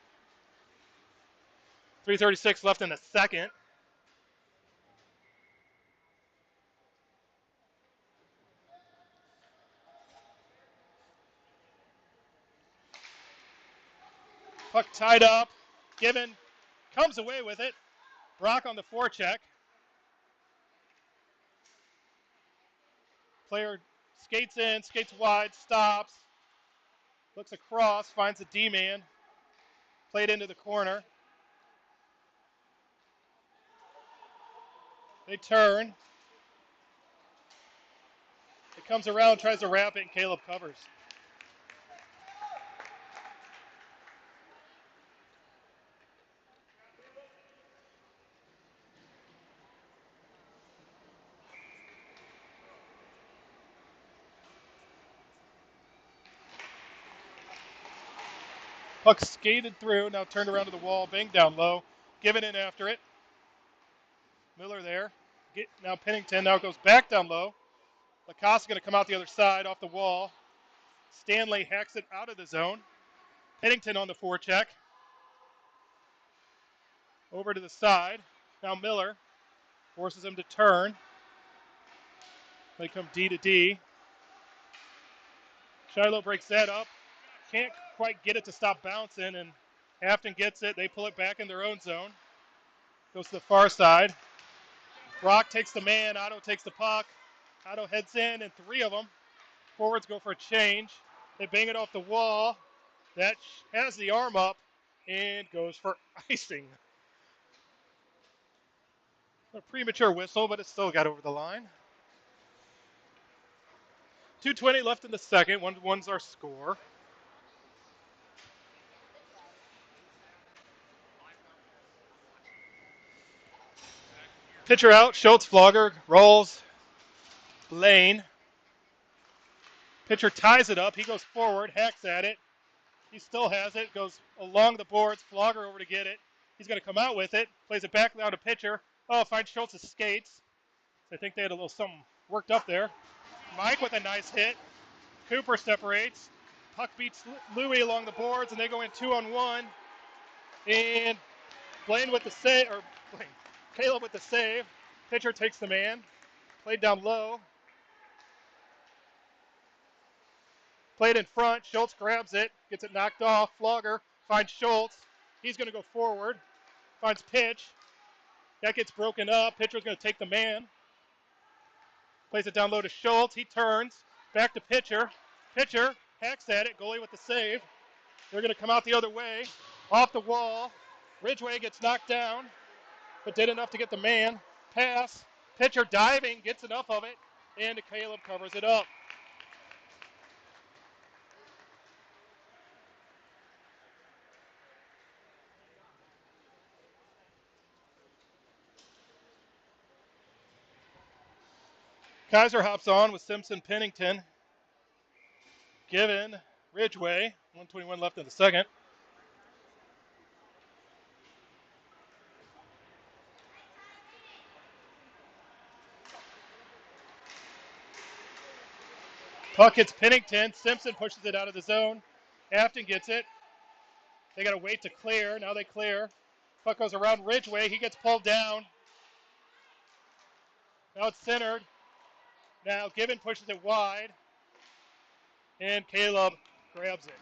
3:36 left in the second. Puck tied up. Given comes away with it. Brock on the forecheck. Player skates in, skates wide, stops. Looks across, finds a D-man. Played into the corner. They turn. It comes around, tries to wrap it, and Caleb covers. Puck skated through, now turned around to the wall, banged down low, given in after it. Miller there. Now Pennington now goes back down low. Lacoste going to come out the other side off the wall. Stanley hacks it out of the zone. Pennington on the forecheck. Over to the side. Now Miller forces him to turn. They come D to D. Shiloh breaks that up. Can't quite get it to stop bouncing, and Affton gets it. They pull it back in their own zone. Goes to the far side. Brock takes the man. Otto takes the puck. Otto heads in, and three of them. Forwards go for a change. They bang it off the wall. That has the arm up and goes for icing. A premature whistle, but it still got over the line. 2:20 left in the second. 1-1's our score. Pitcher out. Schultz, Flogger, rolls. Lane. Pitcher ties it up. He goes forward, hacks at it. He still has it. Goes along the boards. Flogger over to get it. He's going to come out with it. Plays it back down to pitcher. Oh, finds Schultz's skates. I think they had a little something worked up there. Mike with a nice hit. Cooper separates. Puck beats Louie along the boards, and they go in 2-on-1. And Blaine with the save, or Caleb with the save. Pitcher takes the man. Played down low. Played in front. Schultz grabs it. Gets it knocked off. Flogger finds Schultz. He's going to go forward. Finds pitch. That gets broken up. Pitcher's going to take the man. Plays it down low to Schultz. He turns. Back to pitcher. Pitcher hacks at it. Goalie with the save. They're going to come out the other way. Off the wall. Ridgway gets knocked down, but did enough to get the man. Pass. Pitcher diving. Gets enough of it. And Caleb covers it up. Kaiser hops on with Simpson, Pennington. Given, Ridgway. 1:21 left in the second. Puck hits Pennington. Simpson pushes it out of the zone. Affton gets it. They got to wait to clear. Now they clear. Puck goes around Ridgway. He gets pulled down. Now it's centered. Now Given pushes it wide. And Caleb grabs it.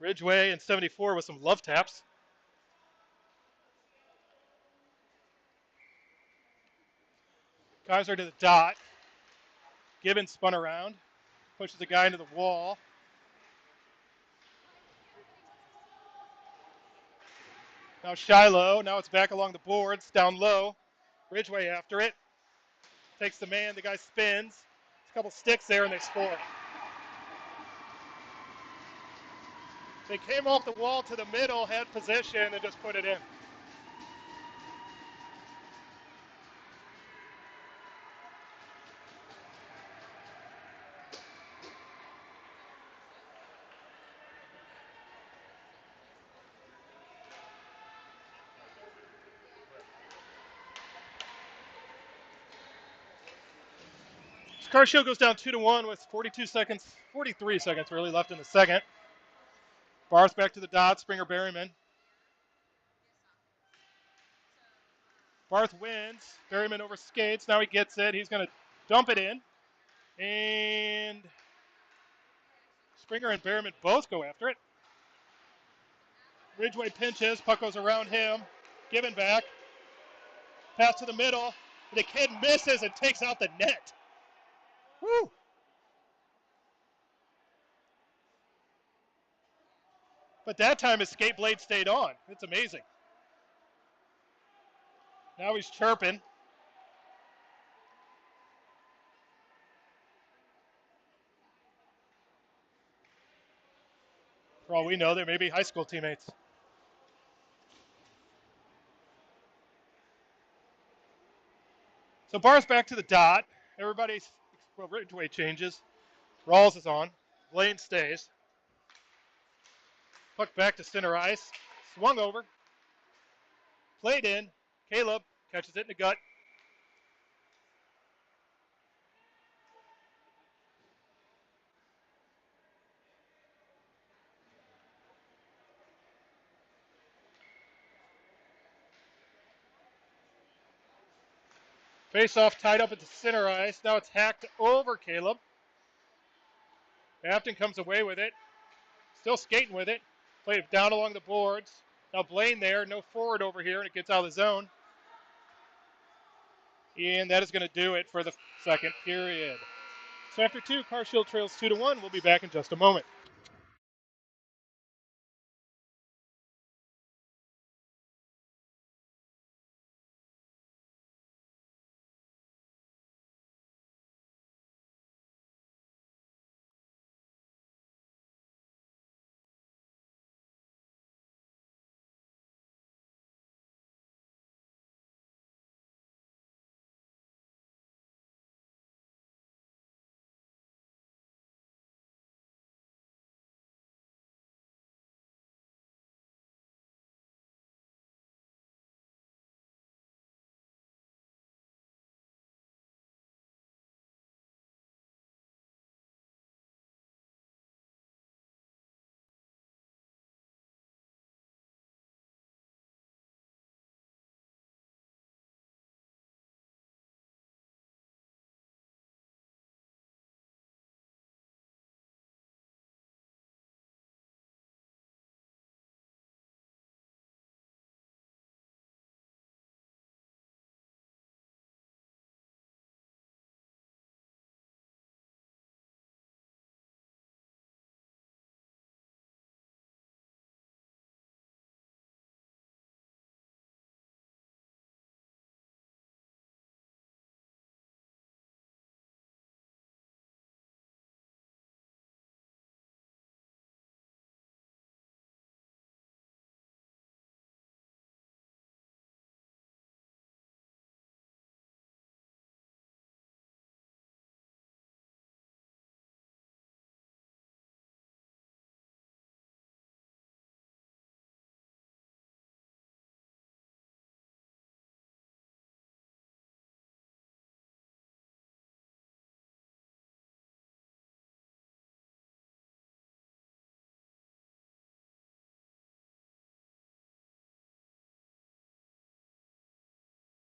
Ridgeway in 74 with some love taps. Kaiser to the dot. Gibbons spun around. Pushes the guy into the wall. Now Shiloh. Now it's back along the boards. Down low. Ridgeway after it. Takes the man. The guy spins. A couple sticks there and they score. They came off the wall to the middle, had position, and just put it in. Carshield goes down 2-1 with 42 seconds, 43 seconds really left in the second. Barth back to the dot, Springer Berryman. Barth wins. Berryman over skates. Now he gets it. He's going to dump it in. And Springer and Berryman both go after it. Ridgeway pinches. Puck goes around him. Given back. Pass to the middle. The kid misses and takes out the net. Woo! But that time his skate blade stayed on. It's amazing. Now he's chirping. For all we know, they may be high school teammates. So Barr's back to the dot. Everybody's, well, Ridgeway changes. Rawls is on. Blaine stays. Puck back to center ice. Swung over. Played in. Caleb catches it in the gut. Face off tied up at the center ice. Now it's hacked over Caleb. Affton comes away with it. Still skating with it. Played it down along the boards. Now Blaine there. No forward over here, and it gets out of the zone. And that is going to do it for the second period. So after two, Carshield trails 2-1. We'll be back in just a moment.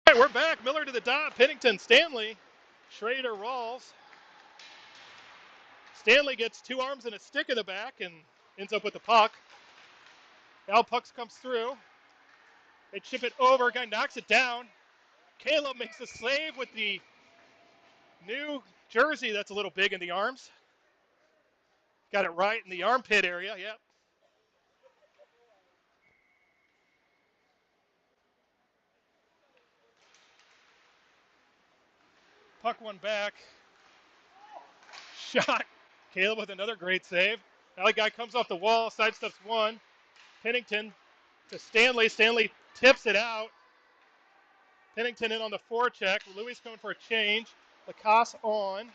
All right, we're back. Miller to the dot. Pennington, Stanley. Schrader rolls. Stanley gets 2 arms and a stick in the back and ends up with the puck. Now puck comes through. They chip it over. Guy knocks it down. Caleb makes a save with the new jersey that's a little big in the arms. Got it right in the armpit area. Yep. Puck one back. Shot. Caleb with another great save. Now the guy comes off the wall, sidesteps one. Pennington to Stanley. Stanley tips it out. Pennington in on the forecheck. Louis coming for a change. Lacoste on.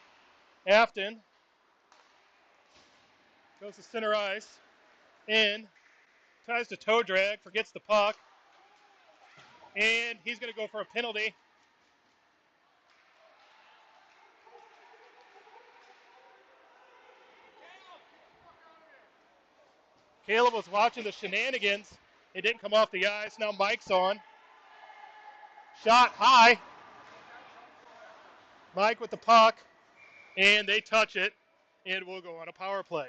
Affton goes to center ice. In. Tries to toe drag. Forgets the puck. And he's going to go for a penalty. Caleb was watching the shenanigans. It didn't come off the ice. Now Mike's on. Shot high. Mike with the puck. And they touch it. And we'll go on a power play.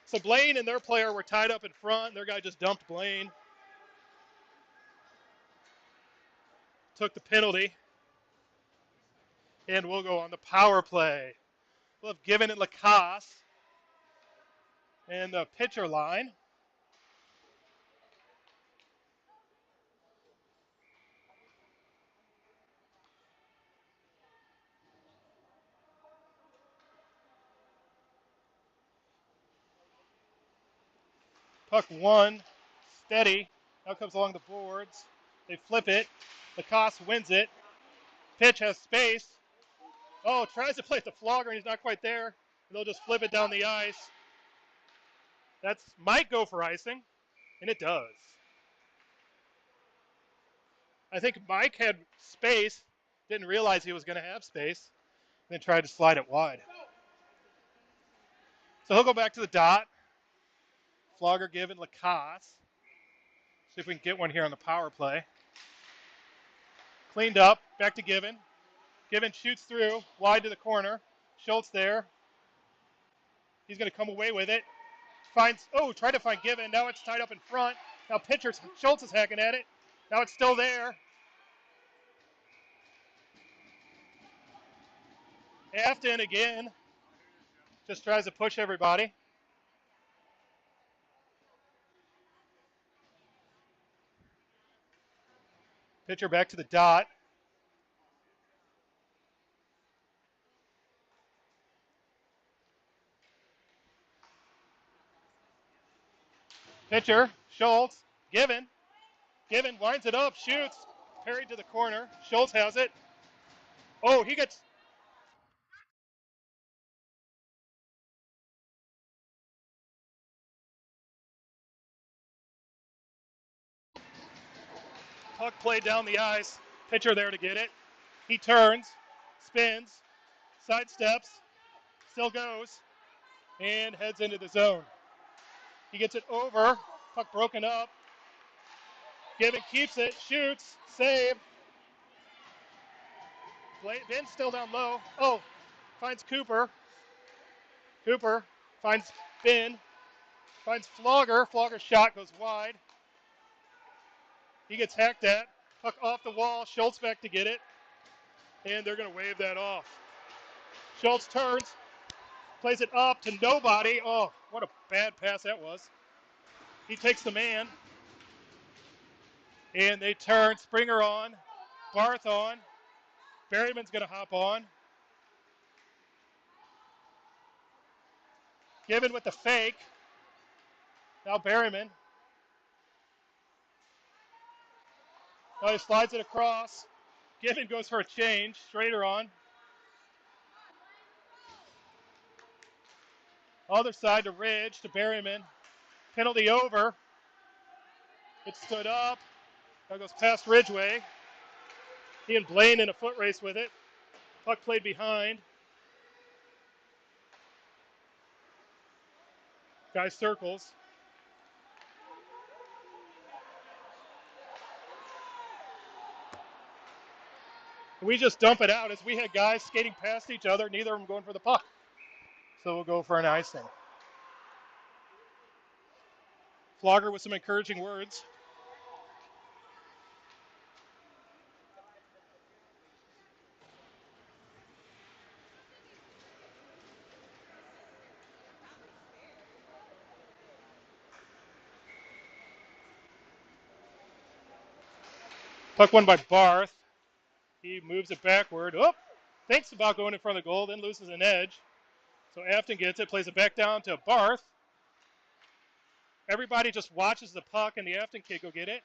So Blaine and their player were tied up in front. Their guy just dumped Blaine. Took the penalty. And we'll go on the power play. We'll have Given and Lacoste. And the pitcher line. Puck one, steady. Now comes along the boards. They flip it. Lacoste wins it. Pitch has space. Oh, tries to play the flogger, and he's not quite there. They'll just flip it down the ice. That's might go for icing, and it does. I think Mike had space, didn't realize he was going to have space, and then tried to slide it wide. So he'll go back to the dot. Flogger given Lacoste. See if we can get one here on the power play. Cleaned up, back to Given. Given shoots through, wide to the corner. Schultz there. He's going to come away with it. Try to find Given. Now it's tied up in front. Now Schultz is hacking at it. Now it's still there. Affton again. Just tries to push everybody. Pitcher back to the dot. Pitcher, Schultz, Given. Given winds it up, shoots. Parried to the corner. Schultz has it. Oh, he gets... Puck played down the ice. Pitcher there to get it. He turns, spins, sidesteps, still goes, and heads into the zone. He gets it over. Puck broken up. Given keeps it, shoots, save. Ben's still down low. Oh, finds Cooper. Cooper finds Ben. Finds Flogger. Flogger's shot goes wide. He gets hacked at. Puck off the wall. Schultz back to get it. And they're going to wave that off. Schultz turns. Plays it up to nobody. Oh, what a bad pass that was. He takes the man. And they turn. Springer on. Barth on. Berryman's going to hop on. Given with the fake. Now Berryman. Now he slides it across. Given goes for a change. Schrader on. Other side to Ridge to Berryman. Penalty over. It stood up. Now goes past Ridgeway. He and Blaine in a foot race with it. Puck played behind. Guy circles. We just dump it out as we had guys skating past each other, neither of them going for the puck. So we'll go for an icing. Flogger with some encouraging words. Puck won by Barth. He moves it backward. Oh, thinks about going in front of the goal, then loses an edge. So Affton gets it, plays it back down to Barth. Everybody just watches the puck, and the Affton kid go get it.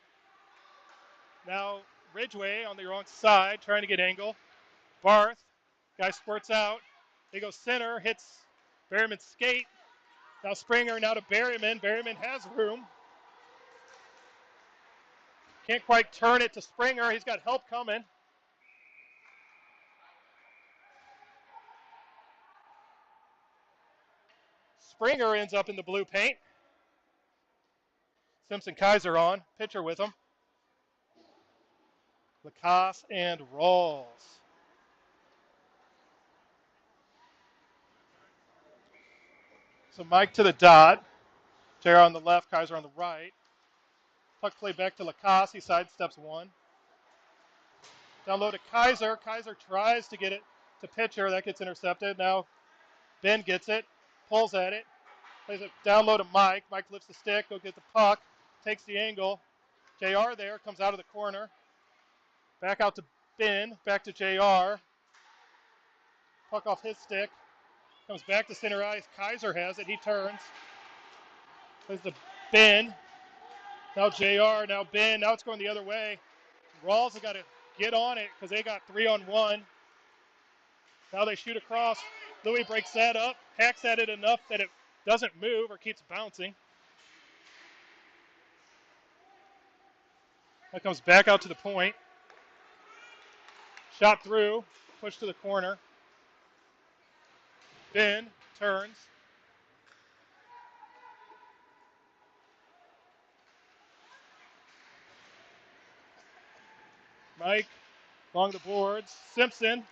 Now Ridgway on the wrong side, trying to get angle. Barth, guy squirts out. They go center, hits Berryman's skate. Now Springer, now to Berryman. Berryman has room. Can't quite turn it to Springer. He's got help coming. Springer ends up in the blue paint. Simpson Kaiser on. Pitcher with him. Lacasse and Rawls. So Mike to the dot. JR on the left, Kaiser on the right. Puck play back to Lacasse. He sidesteps one. Down low to Kaiser. Kaiser tries to get it to pitcher. That gets intercepted. Now Ben gets it. Pulls at it. Plays it down low to Mike. Mike lifts the stick. Go get the puck. Takes the angle. JR there. Comes out of the corner. Back out to Ben. Back to JR. Puck off his stick. Comes back to center ice. Kaiser has it. He turns. Plays the Ben. Now JR. Now Ben. Now it's going the other way. Rawls have got to get on it because they got 3-on-1. Now they shoot across. Louis breaks that up. Hacks at it enough that it doesn't move or keeps bouncing. That comes back out to the point. Shot through. Push to the corner. Ben turns. Mike along the boards. Simpson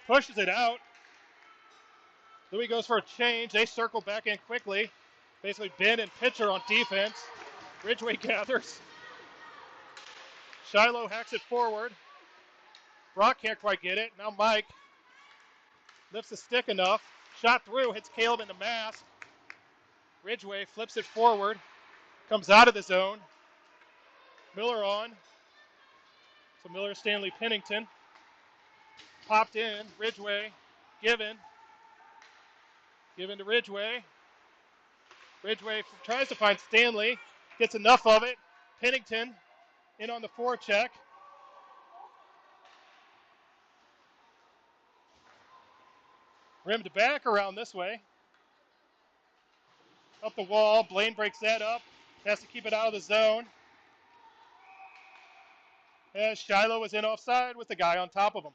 pushes it out. Louis goes for a change. They circle back in quickly. Basically Ben and pitcher on defense. Ridgway gathers. Shiloh hacks it forward. Brock can't quite get it. Now Mike lifts the stick enough. Shot through, hits Caleb in the mask. Ridgway flips it forward. Comes out of the zone. Miller on. So Miller, Stanley, Pennington. Popped in. Ridgway. Given. Given to Ridgway. Ridgway tries to find Stanley. Gets enough of it. Pennington in on the forecheck. Rimmed back around this way. Up the wall. Blaine breaks that up. Has to keep it out of the zone. As Shiloh was in offside with the guy on top of him.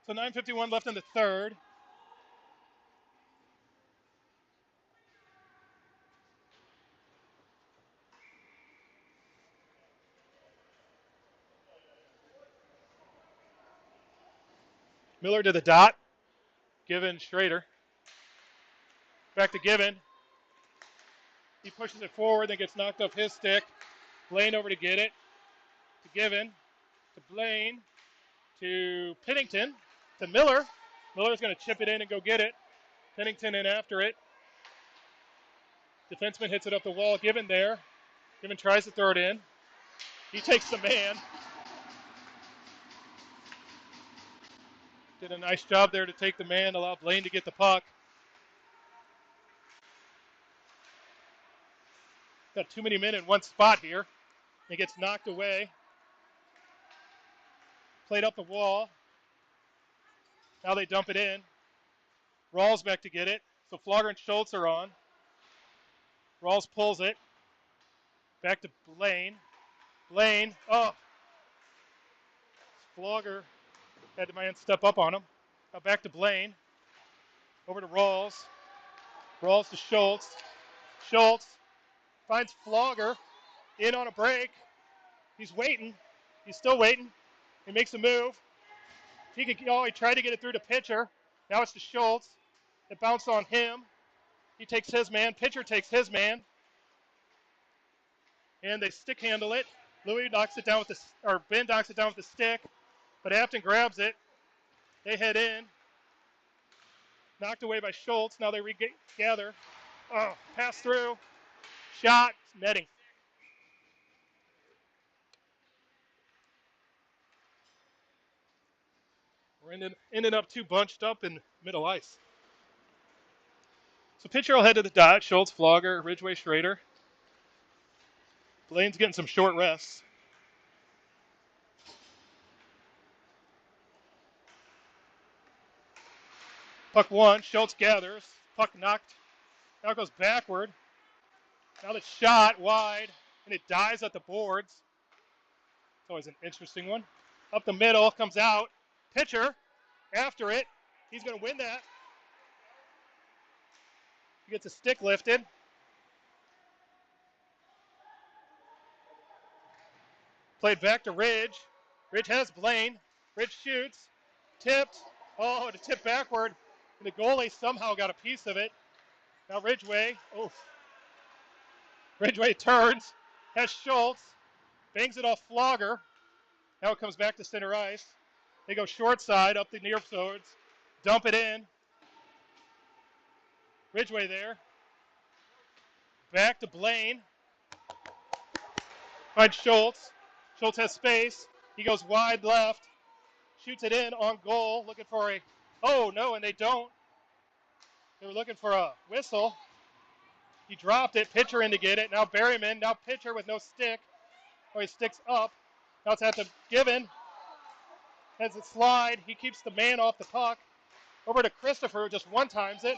So 9:51 left in the third. Miller to the dot. Given Schrader. Back to Given. He pushes it forward, then gets knocked off his stick. Blaine over to get it. To Given. To Blaine. To Pennington. To Miller. Miller's going to chip it in and go get it. Pennington in after it. Defenseman hits it up the wall. Given there. Given tries to throw it in. He takes the man. Did a nice job there to take the man, allow Blaine to get the puck. Got too many men in one spot here. He gets knocked away. Played up the wall. Now they dump it in. Rawls back to get it. So Flogger and Schultz are on. Rawls pulls it. Back to Blaine. Blaine. Oh. Flogger had the man step up on him. Now back to Blaine. Over to Rawls. Rawls to Schultz. Schultz finds Flogger in on a break. He's waiting. He's still waiting. He makes a move. He tried to get it through to pitcher. Now it's to Schultz. It bounced on him. He takes his man. Pitcher takes his man. And they stick handle it. Louis knocks it down with Ben knocks it down with the stick. But Affton grabs it. They head in. Knocked away by Schultz. Now they regather. Oh, pass through. Shot. Netting. We're ending up too bunched up in middle ice. So pitcher will head to the dot. Schultz, Flogger, Ridgway, Schrader. Blaine's getting some short rests. Puck one. Schultz gathers. Puck knocked. Now it goes backward. Now the shot wide, and it dies at the boards. It's always an interesting one. Up the middle, comes out. Pitcher after it. He's going to win that. He gets a stick lifted. Played back to Ridge. Ridge has Blaine. Ridge shoots. Tipped. Oh, to tip backward. And the goalie somehow got a piece of it. Now Ridgway. Oof. Ridgway turns. Has Schultz. Bangs it off Flogger. Now it comes back to center ice. They go short side up the near zones. Dump it in. Ridgway there. Back to Blaine. Finds Schultz. Schultz has space. He goes wide left. Shoots it in on goal. Looking for a... Oh, no, and they don't. They were looking for a whistle. He dropped it. Pitcher in to get it. Now Berryman. Now pitcher with no stick. Oh, he sticks up. Now it's at the Given. Has it slide. He keeps the man off the puck. Over to Christopher, who just one-times it.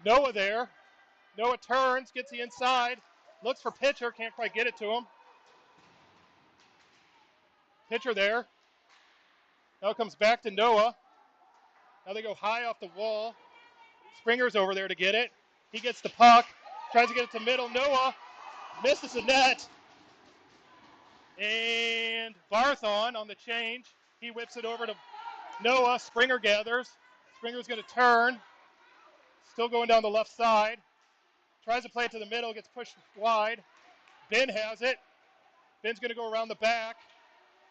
Noah there. Noah turns, gets the inside. Looks for pitcher. Can't quite get it to him. Pitcher there. Now it comes back to Noah. Now they go high off the wall. Springer's over there to get it. He gets the puck. Tries to get it to middle. Noah misses the net. And Barthon on the change. He whips it over to Noah. Springer gathers. Springer's going to turn. Still going down the left side. Tries to play it to the middle. Gets pushed wide. Ben has it. Ben's going to go around the back.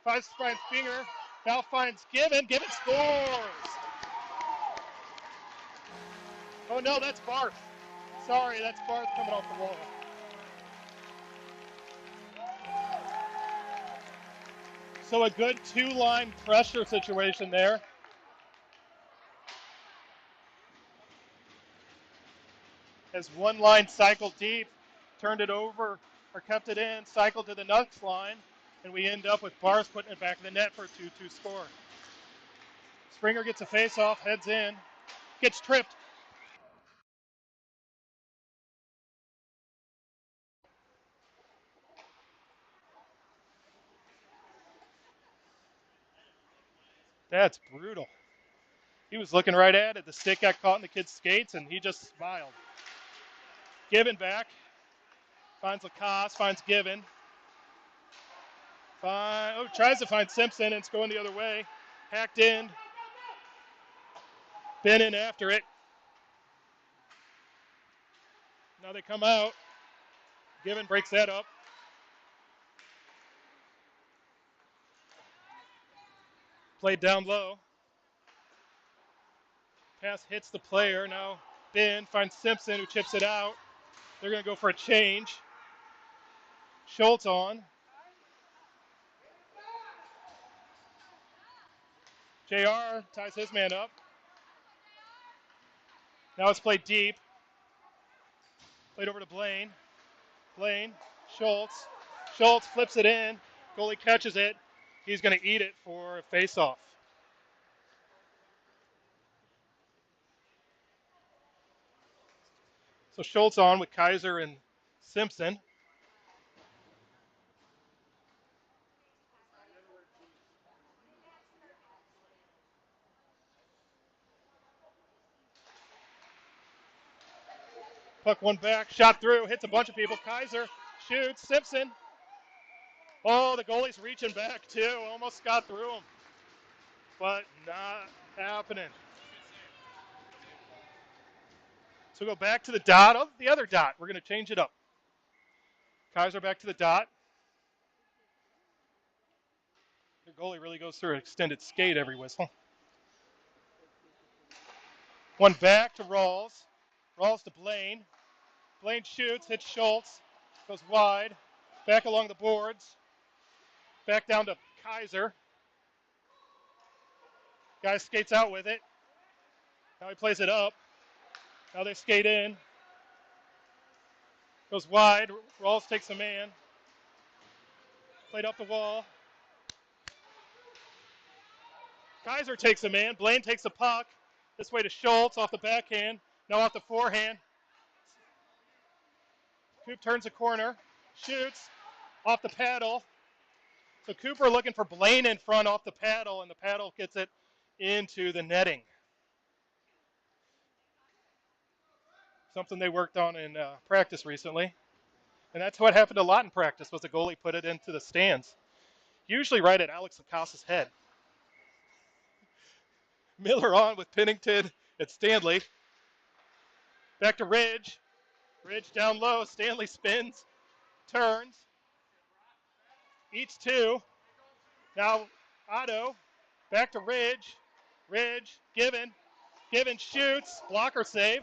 Finds Springer. Now finds Given. Given scores. Oh, no, that's Barth. Sorry, that's Barth coming off the wall. So a good two-line pressure situation there. As one line cycled deep, turned it over, or kept it in, cycled to the next line, and we end up with Barth putting it back in the net for a 2-2 score. Springer gets a face-off, heads in, gets tripped. That's brutal. He was looking right at it. The stick got caught in the kid's skates, and he just smiled. Given back. Finds Lacoste, finds Given. Tries to find Simpson, and it's going the other way. Hacked in. Ben in after it. Now they come out. Given breaks that up. Played down low. Pass hits the player. Now Ben finds Simpson, who chips it out. They're going to go for a change. Schultz on. JR ties his man up. Now it's played deep. Played over to Blaine. Blaine, Schultz. Schultz flips it in. Goalie catches it. He's going to eat it for a face-off. So Schultz on with Kaiser and Simpson. Puck one back, shot through, hits a bunch of people. Kaiser shoots, Simpson. Oh, the goalie's reaching back too. Almost got through him, but not happening. So go back to the dot. Oh, the other dot. We're going to change it up. Kaiser back to the dot. Your goalie really goes through an extended skate every whistle. One back to Rawls. Rawls to Blaine. Blaine shoots, hits Schultz, goes wide. Back along the boards. Back down to Kaiser. Guy skates out with it. Now he plays it up. Now they skate in. Goes wide. Rawls takes a man. Played up the wall. Kaiser takes a man. Blaine takes a puck. This way to Schultz off the backhand. Now off the forehand. Coop turns the corner. Shoots. Off the paddle. So Cooper looking for Blaine in front off the paddle, and the paddle gets it into the netting. Something they worked on in practice recently. And that's what happened a lot in practice was the goalie put it into the stands. Usually right at Alex Lacasa's head. Miller on with Pennington and Stanley. Back to Ridge. Ridge down low. Stanley spins. Turns. Eats two. Now Otto. Back to Ridge. Ridge. Given. Given shoots. Blocker save.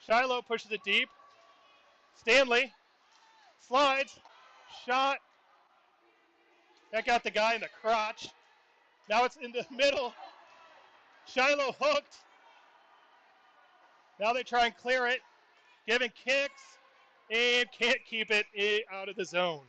Shiloh pushes it deep. Stanley. Slides. Shot. That got the guy in the crotch. Now it's in the middle. Shiloh hooked. Now they try and clear it. Given kicks and can't keep it out of the zone.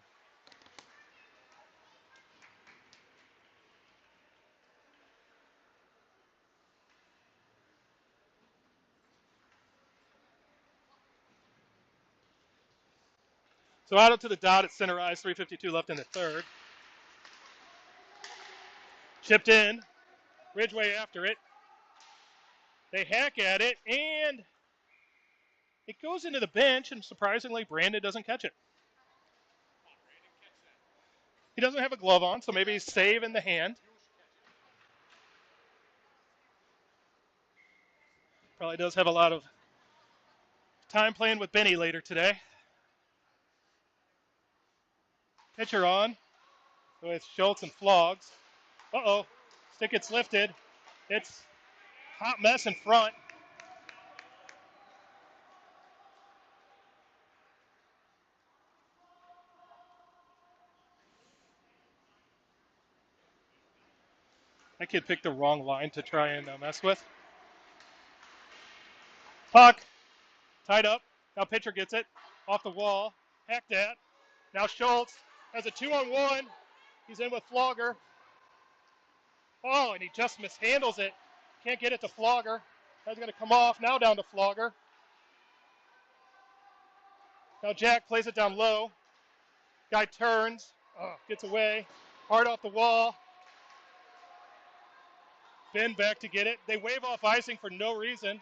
So out to the dot at center ice, 3:52 left in the third. Chipped in. Ridgeway after it. They hack at it, and it goes into the bench, and surprisingly, Brandon doesn't catch it. He doesn't have a glove on, so maybe he's saving the hand. Probably does have a lot of time playing with Benny later today. Pitcher on with Schultz and Flogs. Uh-oh. Stick gets lifted. It's hot mess in front. That kid picked the wrong line to try and mess with. Puck. Tied up. Now pitcher gets it. Off the wall. Hacked at. Now Schultz has a 2-on-1. He's in with Flogger. Oh, and he just mishandles it. Can't get it to Flogger. That's going to come off. Now down to Flogger. Now Jack plays it down low. Guy turns. Gets away. Hard off the wall. Ben back to get it. They wave off icing for no reason.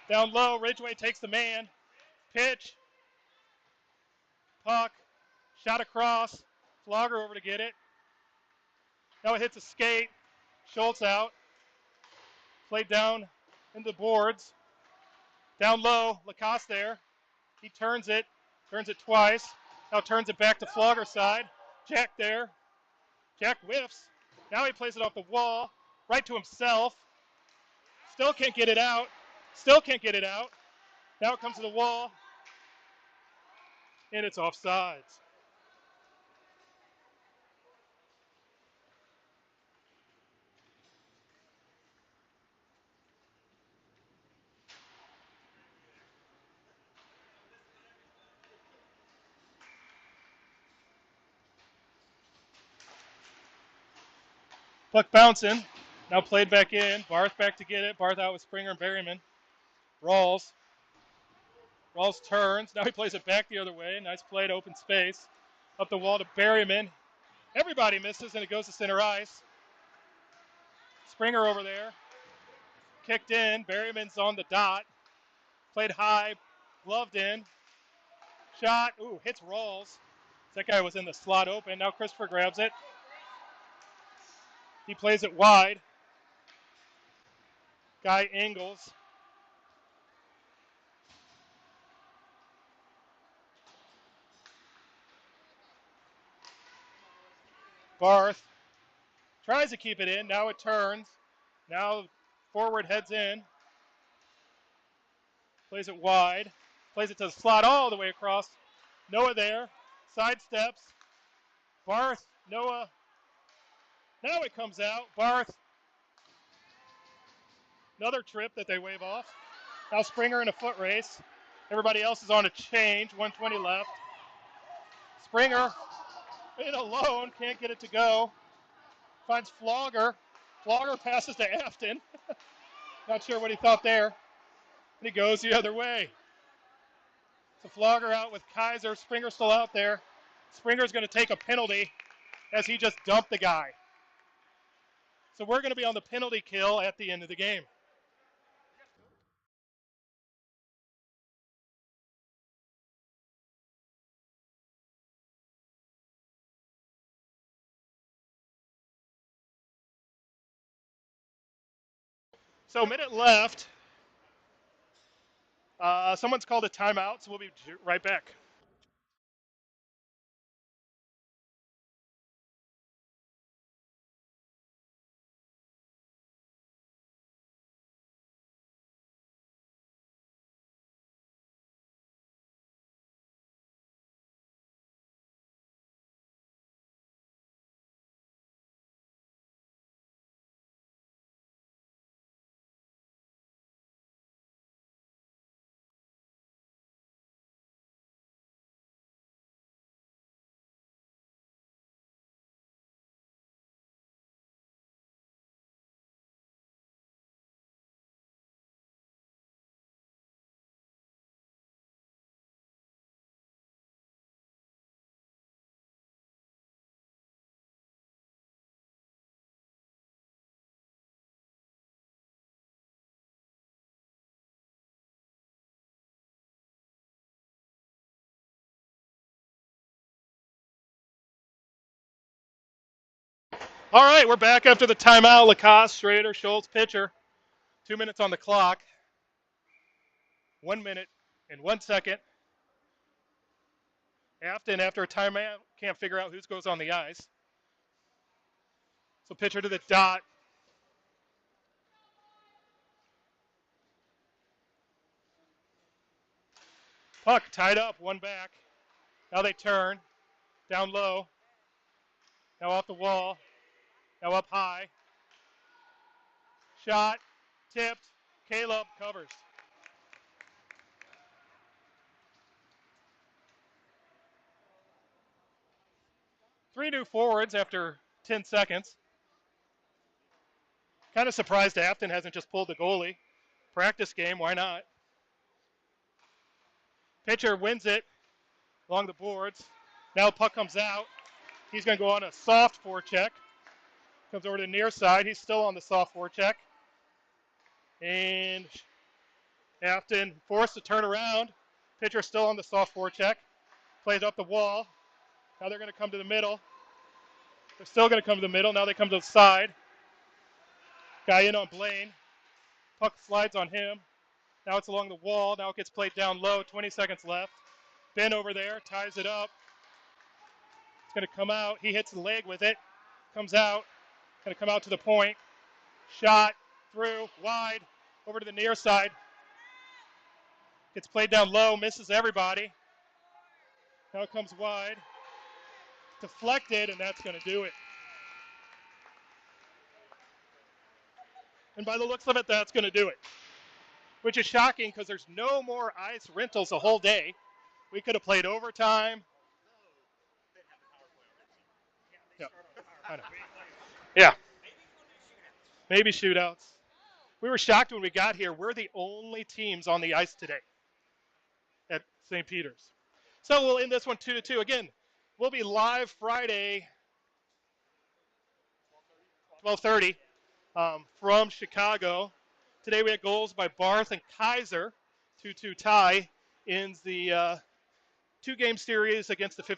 Down low. Ridgeway takes the man. Pitch. Puck. Shot across. Flogger over to get it. Now it hits a skate. Schultz out. Played down into the boards. Down low. Lacoste there. He turns it. Turns it twice. Now turns it back to Flogger's side. Jack there. Jack whiffs. Now he plays it off the wall. Right to himself. Still can't get it out. Still can't get it out. Now it comes to the wall. And it's offsides. Puck bouncing. Now played back in. Barth back to get it. Barth out with Springer and Berryman. Rawls. Rawls turns. Now he plays it back the other way. Nice play to open space. Up the wall to Berryman. Everybody misses, and it goes to center ice. Springer over there. Kicked in. Berryman's on the dot. Played high. Gloved in. Shot. Ooh, hits Rawls. That guy was in the slot open. Now Christopher grabs it. He plays it wide. Guy angles. Barth tries to keep it in. Now it turns. Now forward heads in. Plays it wide. Plays it to the slot all the way across. Noah there. Side steps. Barth. Noah. Now it comes out. Barth. Another trip that they wave off. Now Springer in a foot race. Everybody else is on a change. 120 left. Springer in alone. Can't get it to go. Finds Flogger. Flogger passes to Affton. Not sure what he thought there. And he goes the other way. So Flogger out with Kaiser. Springer still out there. Springer's going to take a penalty as he just dumped the guy. So we're going to be on the penalty kill at the end of the game. So minute left. Someone's called a timeout, so we'll be right back. All right, we're back after the timeout. Lacoste, Schrader, Schultz, pitcher. 2 minutes on the clock. 1 minute and 1 second. Affton, after a timeout, can't figure out who goes on the ice. So pitcher to the dot. Puck tied up, one back. Now they turn. Down low. Now off the wall. Now up high. Shot. Tipped. Caleb covers. Three new forwards after 10 seconds. Kind of surprised Affton hasn't just pulled the goalie. Practice game, why not? Pitcher wins it along the boards. Now puck comes out. He's going to go on a soft forecheck. Comes over to the near side. He's still on the soft forecheck. And Affton forced to turn around. Pitcher still on the soft forecheck. Plays up the wall. Now they're going to come to the middle. They're still going to come to the middle. Now they come to the side. Guy in on Blaine. Puck slides on him. Now it's along the wall. Now it gets played down low. 20 seconds left. Ben over there ties it up. It's going to come out. He hits the leg with it. Comes out. Going to come out to the point. Shot through, wide, over to the near side. Gets played down low, misses everybody. Now it comes wide. Deflected, and that's going to do it. And by the looks of it, that's going to do it. Which is shocking because there's no more ice rentals the whole day. We could have played overtime. Yeah, I know. Yeah. Maybe shootouts. We were shocked when we got here. We're the only teams on the ice today at St. Peter's. So we'll end this one 2-2. Again, we'll be live Friday, 12:30, from Chicago. Today we had goals by Barth and Kaiser. 2-2 tie ends the 2-game series against the 15.